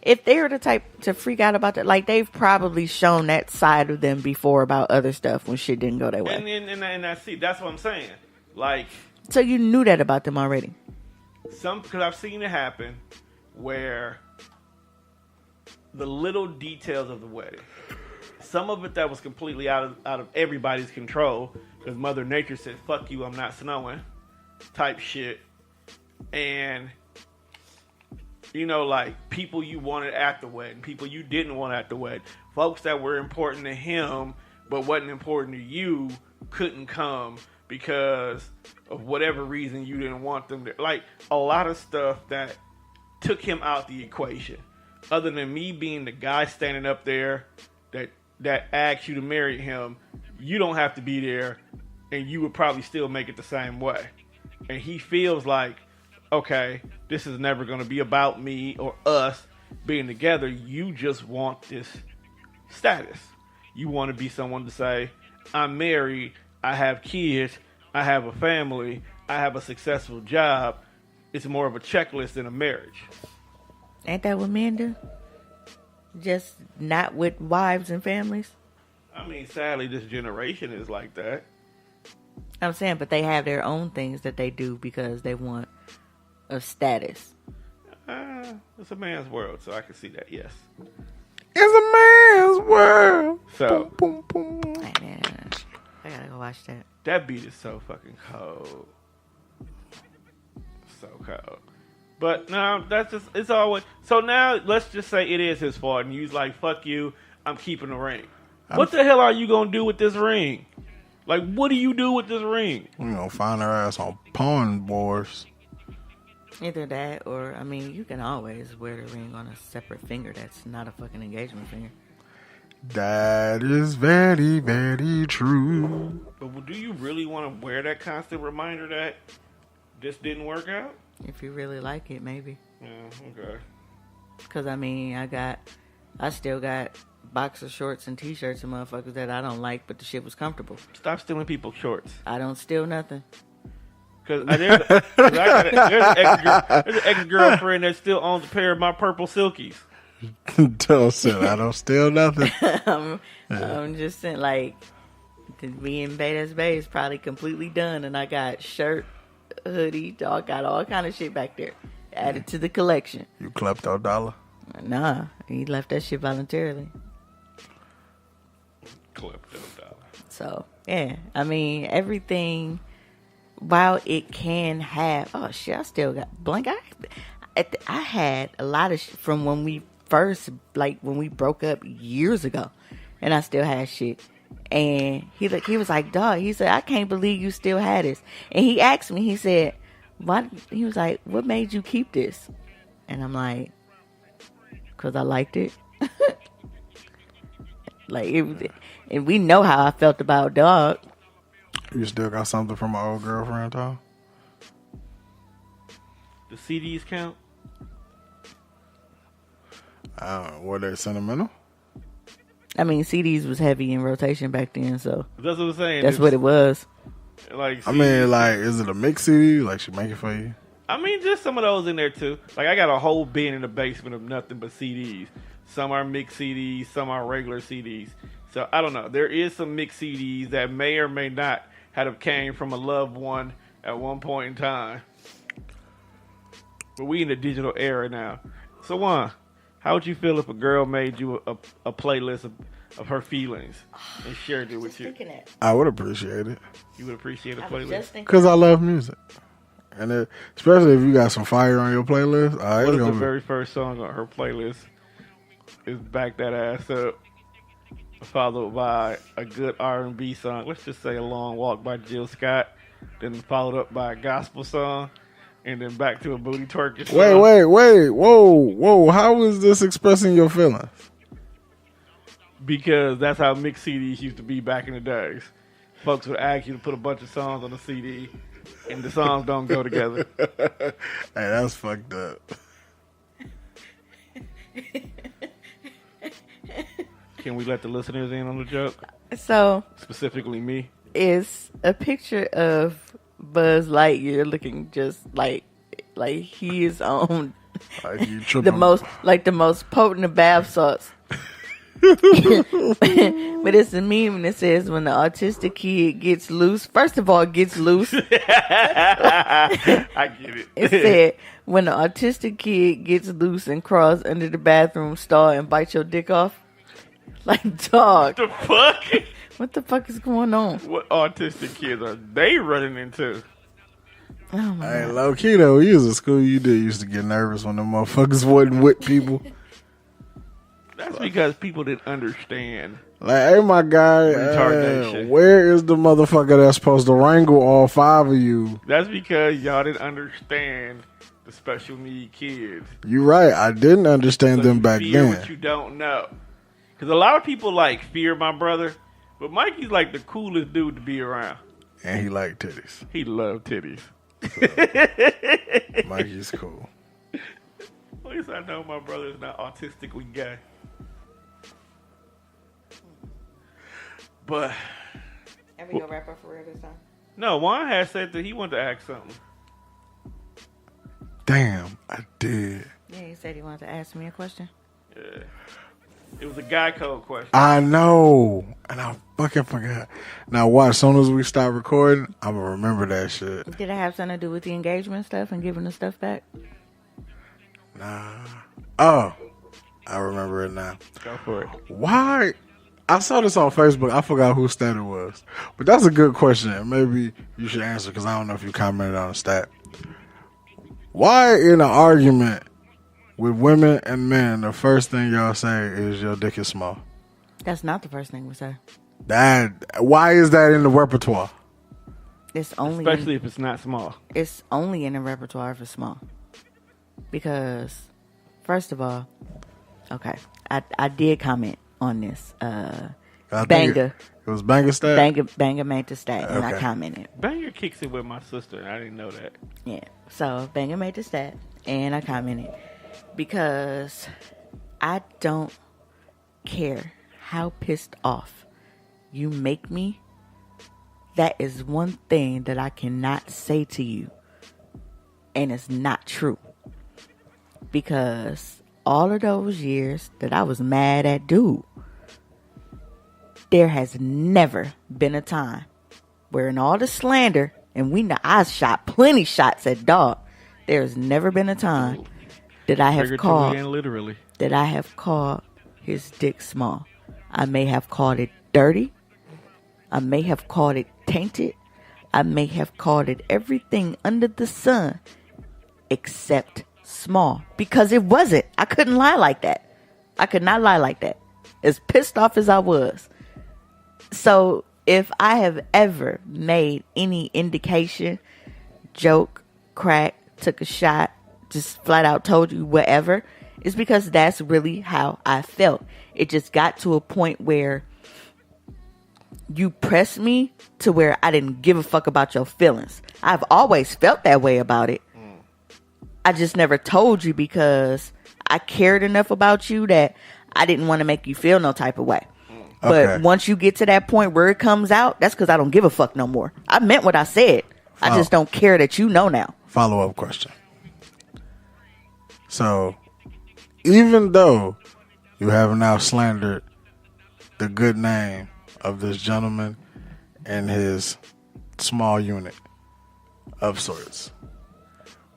if they're the type to freak out about that, like they've probably shown that side of them before about other stuff when shit didn't go their way. And I see, that's what I'm saying. Like. So you knew that about them already? Because I've seen it happen where the little details of the wedding, some of it that was completely out of everybody's control, because Mother Nature said, fuck you, I'm not snowing, type shit. And, you know, like, people you wanted at the wedding, people you didn't want at the wedding, folks that were important to him but wasn't important to you couldn't come because of whatever reason you didn't want them there. Like, a lot of stuff that took him out the equation. Other than me being the guy standing up there that asked you to marry him, you don't have to be there, and you would probably still make it the same way. And he feels like, okay, this is never going to be about me or us being together. You just want this status. You want to be someone to say, I'm married, I have kids, I have a family, I have a successful job. It's more of a checklist than a marriage. Ain't that what men do? Just not with wives and families? I mean, sadly, this generation is like that. I'm saying, but they have their own things that they do because they want a status. It's a man's world, so I can see that, yes. It's a man's world. So, boom, boom, boom. I gotta go watch that. That beat is so fucking cold. So cold. But no, that's just, it's always, so now let's just say it is his fault and he's like, fuck you, I'm keeping the ring. What the hell are you gonna do with this ring? Like, what do you do with this ring? We gonna find her ass on pawn boards. Either that or, I mean, you can always wear the ring on a separate finger that's not a fucking engagement finger. That is very, very true. But do you really want to wear that constant reminder that this didn't work out? If you really like it, maybe. Yeah, okay. Because, I mean, I still got boxer shorts and t-shirts and motherfuckers that I don't like, but the shit was comfortable. Stop stealing people's shorts. I don't steal nothing. There's an ex-girlfriend that still owns a pair of my purple silkies. Tell said I don't steal nothing. I'm just saying, like, me and Beta's Bay is probably completely done, and I got shirt, hoodie, dog, got all kind of shit back there added to the collection. You klepto dollar? Nah, he left that shit voluntarily. Klepto dollar. So yeah, I mean everything. While it can have, oh shit, I still got blank. I had a lot of shit from when we first, like when we broke up years ago, and I still had shit. And he was like, dog, he said, I can't believe you still had this. And he asked me, he said, what? He was like, what made you keep this? And I'm like, because I liked it. Like it, and we know how I felt about dog. You still got something from my old girlfriend, Tom? The CDs count? Were they sentimental? I mean, CDs was heavy in rotation back then, so That's what I'm saying. that's what it was. Like, I mean, like, is it a mix CD? Like, she make it for you? I mean, just some of those in there too. Like, I got a whole bin in the basement of nothing but CDs. Some are mixed CDs, some are regular CDs. So I don't know. There is some mixed CDs that may or may not have came from a loved one at one point in time. But we in the digital era now. So Juan, how would you feel if a girl made you a playlist of her feelings and shared it with you? I would appreciate it. You would appreciate a playlist? Because I love music. And especially if you got some fire on your playlist. What if the very first song on her playlist is Back That Ass Up, followed by a good R&B song? Let's just say A Long Walk by Jill Scott, then followed up by a gospel song, and then back to a booty twerking song. Wait. Whoa. How is this expressing your feelings? Because that's how mixed CDs used to be back in the days. Folks would ask you to put a bunch of songs on the CD, and the songs don't go together. Hey, that's fucked up. Can we let the listeners in on the joke? So, Specifically me. it's a picture of Buzz Lightyear looking just like he is on Like you the tripping. most potent of bath salts. But it's a meme and it says when the autistic kid gets loose. First of all, gets loose. I get it. It said when the autistic kid gets loose and crawls under the bathroom stall and bites your dick off. Like, dog. The fuck? What the fuck is going on? What autistic kids are they running into? Oh my Hey, God. low key though, you was in school, you did used to get nervous when them motherfuckers wasn't with people. That's because people didn't understand. Like, hey, my guy, Retardation. where is the motherfucker that's supposed to wrangle all five of you? That's because y'all didn't understand the special need kids. You right, I didn't understand So them you back fear then. what you don't know. Because a lot of people like fear my brother, but Mikey's like the coolest dude to be around. And he liked titties. He loved titties. Mikey's cool. At least I know my brother is not autistically gay. But Are we gonna wrap up for real this time? no, Juan had said that he wanted to ask something. Damn, I did. Yeah, he said he wanted to ask me a question. Yeah. It was a guy code question. I know. And I fucking forgot. Now watch, as soon as we stop recording, I'm gonna remember that shit. Did it have something to do with the engagement stuff and giving the stuff back? Nah. Oh, I remember it now. Go for it. Why? I saw this on Facebook. I forgot whose stat it was. But that's a good question. And maybe you should answer because I don't know if you commented on the stat. Why in an argument with women and men, the first thing y'all say is your dick is small? That's not the first thing we say. Why is that in the repertoire? It's only Especially if it's not small. It's only in the repertoire if it's small. Because, first of all, okay, I did comment on this. Banger. It was Banger Stat? Banger made the stat, and I Okay. commented. Banger kicks it with my sister. I didn't know that. Yeah. So Banger made the stat, and I commented because I don't care how pissed off you make me. That is one thing that I cannot say to you, and it's not true. Because all of those years that I was mad at dude, there has never been a time where in all the slander, and I shot plenty shots at dog. There's never been a time that I have called and literally. that I have called his dick small. I may have called it dirty. I may have called it tainted. I may have called it everything under the sun except small. Because it wasn't. I couldn't lie like that. I could not lie like that. As pissed off as I was. So if I have ever made any indication, joke, crack, took a shot, just flat out told you whatever, it's because that's really how I felt. It just got to a point where you pressed me to where I didn't give a fuck about your feelings. I've always felt that way about it. I just never told you because I cared enough about you that I didn't want to make you feel no type of way. But once you get to that point where it comes out, that's because I don't give a fuck no more. I meant what I said. I just don't care that you know now. Follow-up question. So, even though you have now slandered the good name of this gentleman and his small unit of sorts,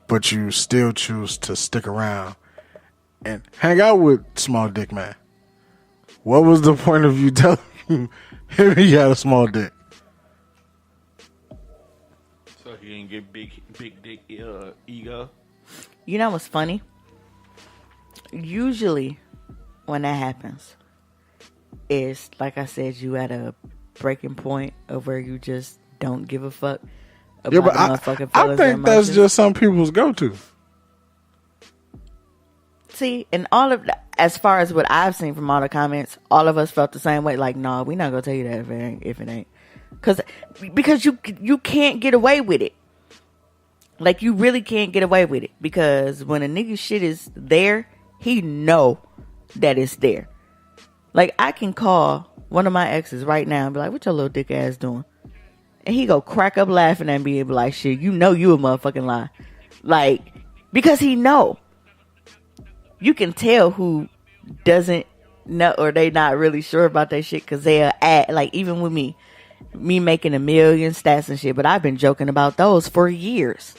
but you still choose to stick around and hang out with Small Dick Man, what was the point of you telling him he had a small dick? So he didn't get big dick ego. You know what's funny? Usually when that happens, it's like I said, you at a breaking point of where you just don't give a fuck about Yeah, but the motherfucking I feelings think and that's emotions. just some people's go-to. See, and all of that, as far as what I've seen from all the comments, all of us felt the same way. Like, no, we're not gonna tell you that if it ain't, because you can't get away with it. Like, you really can't get away with it because when a nigga shit is there, he know that it's there. Like, I can call one of my exes right now and be like, "What your little dick ass doing?" And he go crack up laughing at me and be like, "Shit, you know you a motherfucking lie." Like, because he know. You can tell who doesn't know or they not really sure about that shit because they'll add, like, even with me making a million stats and shit, but I've been joking about those for years.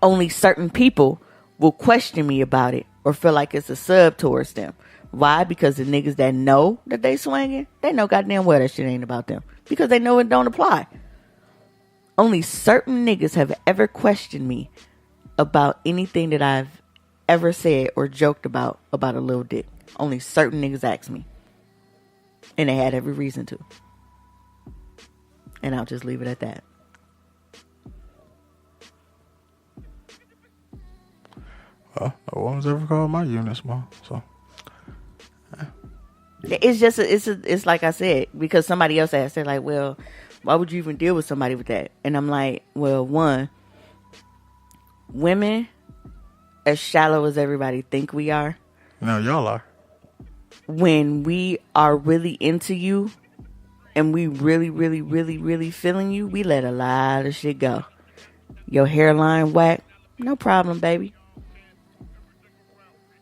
Only certain people will question me about it or feel like it's a sub towards them. Why? Because the niggas that know that they swinging, they know goddamn well that shit ain't about them because they know it don't apply. Only certain niggas have ever questioned me about anything that I've ever said or joked about a little dick. Only certain niggas ask me. And they had every reason to. And I'll just leave it at that. Well, no one's ever called my unit small, so. It's just, it's like I said, because somebody else asked, they're like, well, why would you even deal with somebody with that? And I'm like, well, one, women, as shallow as everybody think we are, No, y'all are. when we are really into you and we really, really, really, really feeling you, we let a lot of shit go. Your hairline whack, no problem, baby.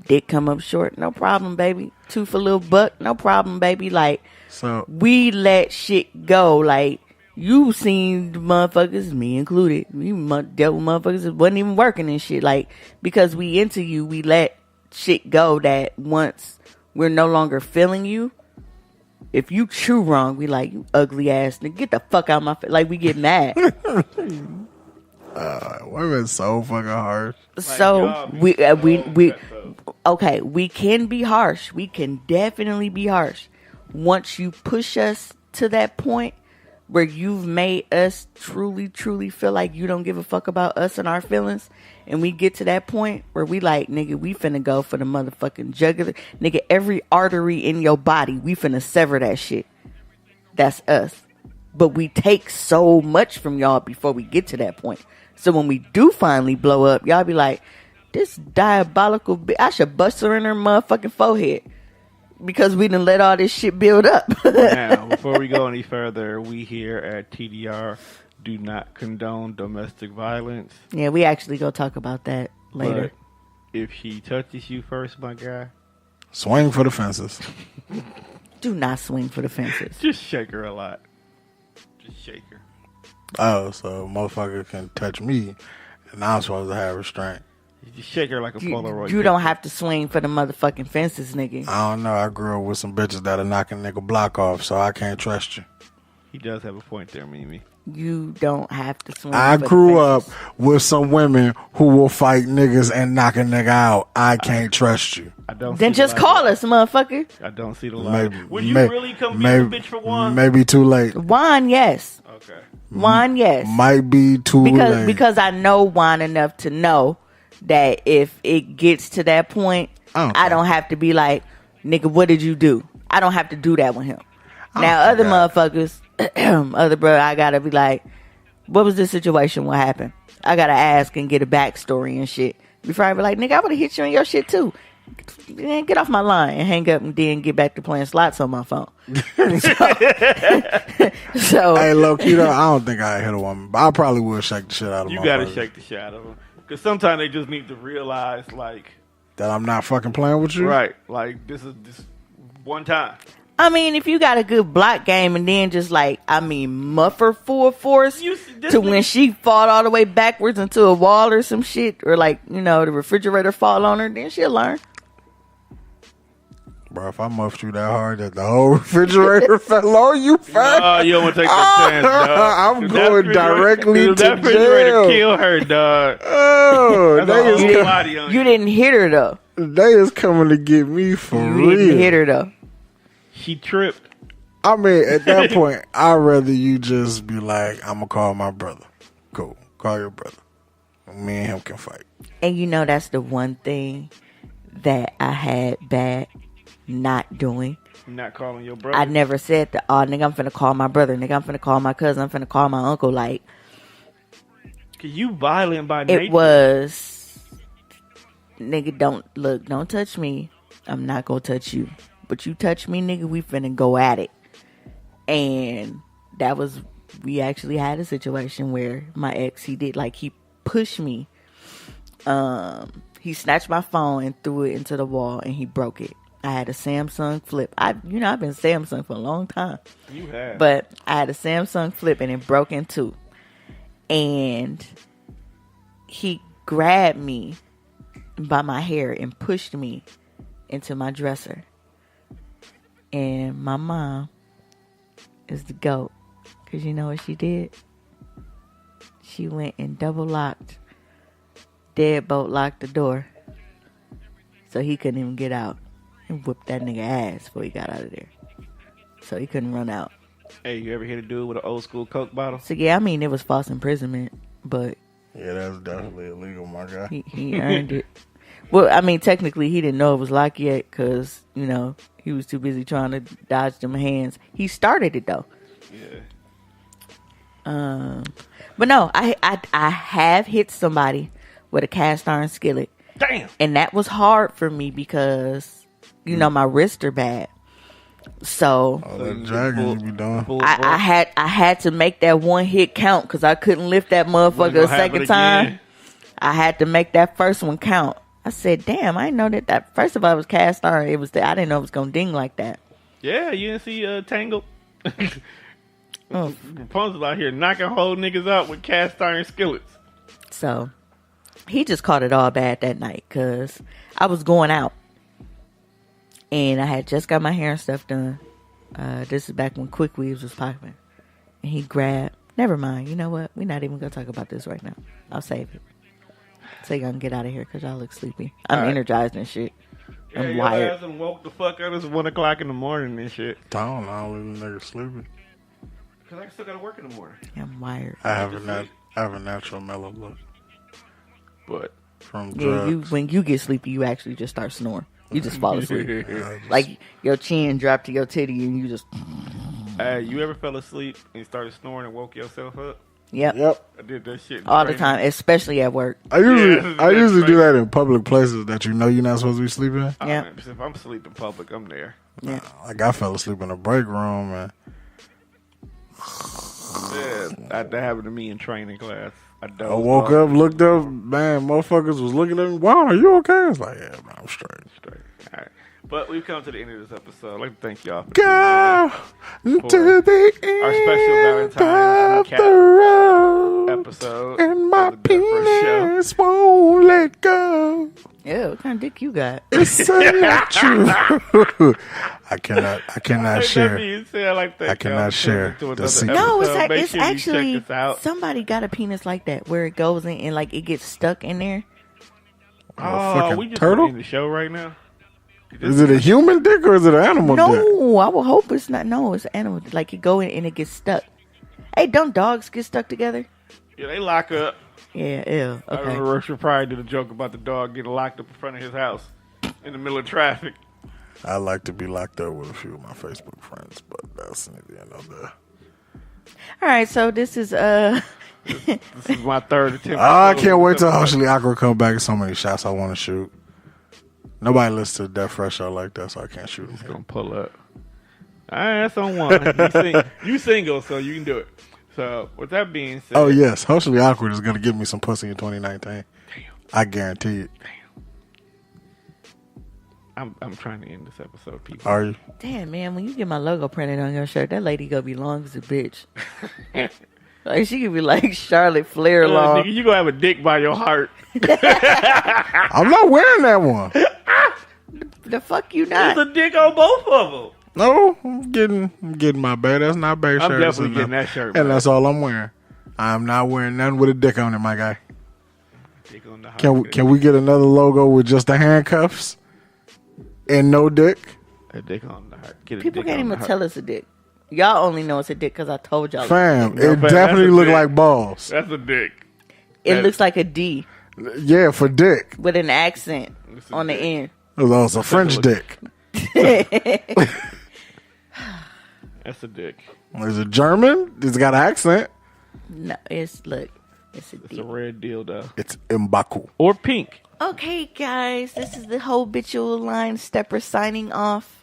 Dick come up short, no problem, baby. Tooth a little buck, no problem, baby. Like, So, we let shit go. Like, you seen the motherfuckers, me included. We dealt with motherfuckers that wasn't even working and shit. Like, because we into you, we let shit go that once we're no longer feeling you, if you chew wrong, we like, you ugly ass nigga, get the fuck out of my face. Like, we get mad. women so fucking hard. So, y'all be so okay, we can be harsh. We can definitely be harsh. Once you push us to that point where you've made us truly, truly feel like you don't give a fuck about us and our feelings, and we get to that point where we like, nigga, we finna go for the motherfucking jugular. Nigga, every artery in your body, we finna sever that shit. That's us. But we take so much from y'all before we get to that point. So when we do finally blow up, y'all be like, this diabolical bitch, I should bust her in her motherfucking forehead. Because we done let all this shit build up. Now, before we go any further, we here at TDR do not condone domestic violence. Yeah, we actually go talk about that later. But if she touches you first, my guy, Swing for the fences. Do not swing for the fences. just shake her a lot. Just shake her. Oh, so a motherfucker can touch me, and I'm supposed to have restraint. You just shake her like a Polaroid. You don't have to swing for the motherfucking fences, nigga. I don't know. I grew up with some bitches that'll knock a nigga block off, so I can't trust you. He does have a point there, Mimi. You don't have to swing. I for grew the up fences. with some women who will fight niggas and knock a nigga out. I can't trust you. I don't. Then see the just logic. call us, motherfucker. I don't see the logic. Maybe, Would you really come be a bitch for one? Maybe too late. Juan, yes. Okay. Juan, yes. Might be too late. Because I know Juan enough to know that if it gets to that point, I don't have to be like, nigga, what did you do? I don't have to do that with him. Now, other motherfuckers, other brother, I gotta be like, what was this situation? What happened? I gotta ask and get a backstory and shit before I be like, nigga, I would have hit you in your shit too. Man, get off my line and hang up and then get back to playing slots on my phone. so Hey, low key though, I don't think I hit a woman, but I probably would shake the shit out of You motherfuckers. gotta shake the shit out of them. Because sometimes they just need to realize, like, That I'm not fucking playing with you. right, like, this is this one time. I mean, if you got a good block game and then just like, I mean, muffer full force You- this to nigga- when she fall all the way backwards into a wall or some shit, or like, you know, the refrigerator fall on her, then she'll learn. Bro, if I muffed you that hard that the whole refrigerator fell on you, fat. Oh, you don't want to take that chance, dog. I'm If going that directly if to that refrigerator jail. kill her, dog. Oh, That's a they whole is, body on You didn't hit her though. they is coming to get me for You real. didn't hit her though. She tripped. I mean, at that point, I'd rather you just be like, I'm going to call my brother. Cool. Call your brother. Me and him can fight. And you know, that's the one thing that I had bad not doing. You're not calling your brother. I never said that, oh, nigga, I'm finna call my brother. Nigga, I'm finna call my cousin. I'm finna call my uncle. Like, Cause you violent by nature. it was, nigga, don't touch me. I'm not gonna touch you. But you touch me, nigga, we finna go at it. And that was, we actually had a situation where my ex, he pushed me. He snatched my phone and threw it into the wall and he broke it. I had a Samsung Flip. I've been Samsung for a long time. You have. But I had a Samsung Flip and it broke in two. And he grabbed me by my hair and pushed me into my dresser. And my mom is the GOAT. Because you know what she did? She went and double locked, deadbolt locked the door. So he couldn't even get out. And whooped that nigga ass before he got out of there. So he couldn't run out. Hey, you ever hit a dude with an old school Coke bottle? So yeah, I mean, it was false imprisonment. But Yeah, that's definitely illegal, my guy. he earned it. Well, I mean, technically, he didn't know it was locked yet because, you know, he was too busy trying to dodge them hands. He started it, though. Yeah. But no, I have hit somebody with a cast iron skillet. Damn. And that was hard for me because, you know, my wrists are bad. So All that dragging you be doing. I had to make that one hit count because I couldn't lift that motherfucker a second time. I had to make that first one count. I said, damn, I didn't know that first of all, it was cast iron. I didn't know it was going to ding like that. Yeah, you didn't see Tangled? Oh. Rapunzel out here knocking whole niggas out with cast iron skillets. So he just caught it all bad that night because I was going out. And I had just got my hair and stuff done. This is back when Quick Weaves was popping. And he grabbed, never mind, you know what? We're not even going to talk about this right now. I'll save it. So y'all can get out of here because y'all look sleepy. I'm All right. energized and shit. Yeah, I'm your wired. ass and woke the fuck up. It's 1 o'clock in the morning and shit. I don't know. I leave the nigga sleeping. Cause I still gotta work in the morning. I'm wired. I have a natural mellow look But from Yeah, drugs. when you get sleepy, you actually just start snoring. You just fall asleep. Like your chin dropped to your titty and you just. hey, you ever fell asleep and started snoring and woke yourself up? Yep. Yep. I did that shit All the time, especially at work. I usually that's do that in public places that you know you're not supposed to be sleeping in. Yeah. If I'm asleep in public, I'm there. Yeah. Like I fell asleep in a break room and Yeah, that happened to me in training class. I woke up, looked up, man, motherfuckers was looking at me. Wow, are you okay? I was like, yeah, man, I'm straight. All right. But we've come to the end of this episode. I'd like to thank y'all for Go to the end our special Valentine's of the road, episode. and my of the Good First Show. penis won't let go. Ew, what kind of dick you got? It's not true. I cannot share. I cannot share the secret. No, check it's actually this out. somebody got a penis like that where it goes in and like it gets stuck in there. Oh, fucking we just turtle? in the show right now. Is it a human dick or is it an animal dick? No, I will hope it's not. No, it's an animal. Like it go in and it gets stuck. Hey, don't dogs get stuck together? Yeah, they lock up. Yeah, ew. I Okay. remember Russia probably did a joke about the dog getting locked up in front of his house in the middle of traffic. I like to be locked up with a few of my Facebook friends, but that's neither here nor there. All right, so this is This is my third attempt. I can't wait till Socially Awkward come back. So many shots I want to shoot. Nobody listens to Death Fresh Show like that, so I can't shoot It's them. gonna pull up. All right, that's on one. You single, so you can do it. So with that being said, Oh yes, Socially Awkward is gonna give me some pussy in 2019. I guarantee it. I'm trying to end this episode, people. Are you? damn man. When you get my logo printed on your shirt, that lady gonna be long as a bitch. Like she could be like Charlotte Flair long. Nigga, you gonna have a dick by your heart. I'm not wearing that one. The fuck you not? There's a dick on both of them. No, I'm getting my bad. That's not bad shirt. I'm definitely getting that shirt, and man. that's all I'm wearing. I'm not wearing nothing with a dick on it, my guy. Dick on the Can we get another logo with just the handcuffs and no dick? A dick on the heart. Get a People dick can't on the even heart. tell it's a dick. Y'all only know it's a dick because I told y'all. Fam, No, it fam, definitely that's a look dick. like balls. That's a dick. It looks like a D Yeah, for dick. with an accent It's a on the dick. end. Oh, it's a French dick. That's a dick. Is it German? It's got an accent. No, it's a It's a D. red dildo. It's Mbaku. Or pink. Okay, guys, this is the habitual line stepper signing off.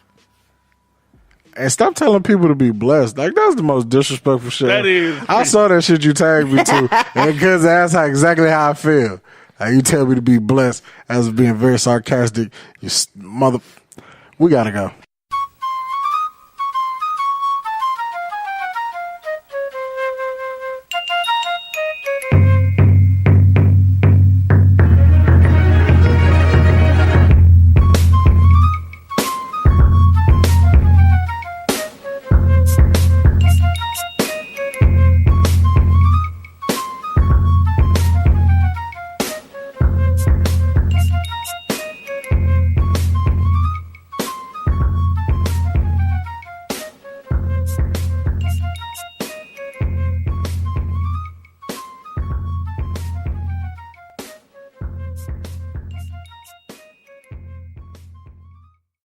And stop telling people to be blessed. Like, that's the most disrespectful shit. That is. I saw that shit you tagged me to. And because that's exactly how I feel. Like, you tell me to be blessed as being very sarcastic. You mother. We gotta go.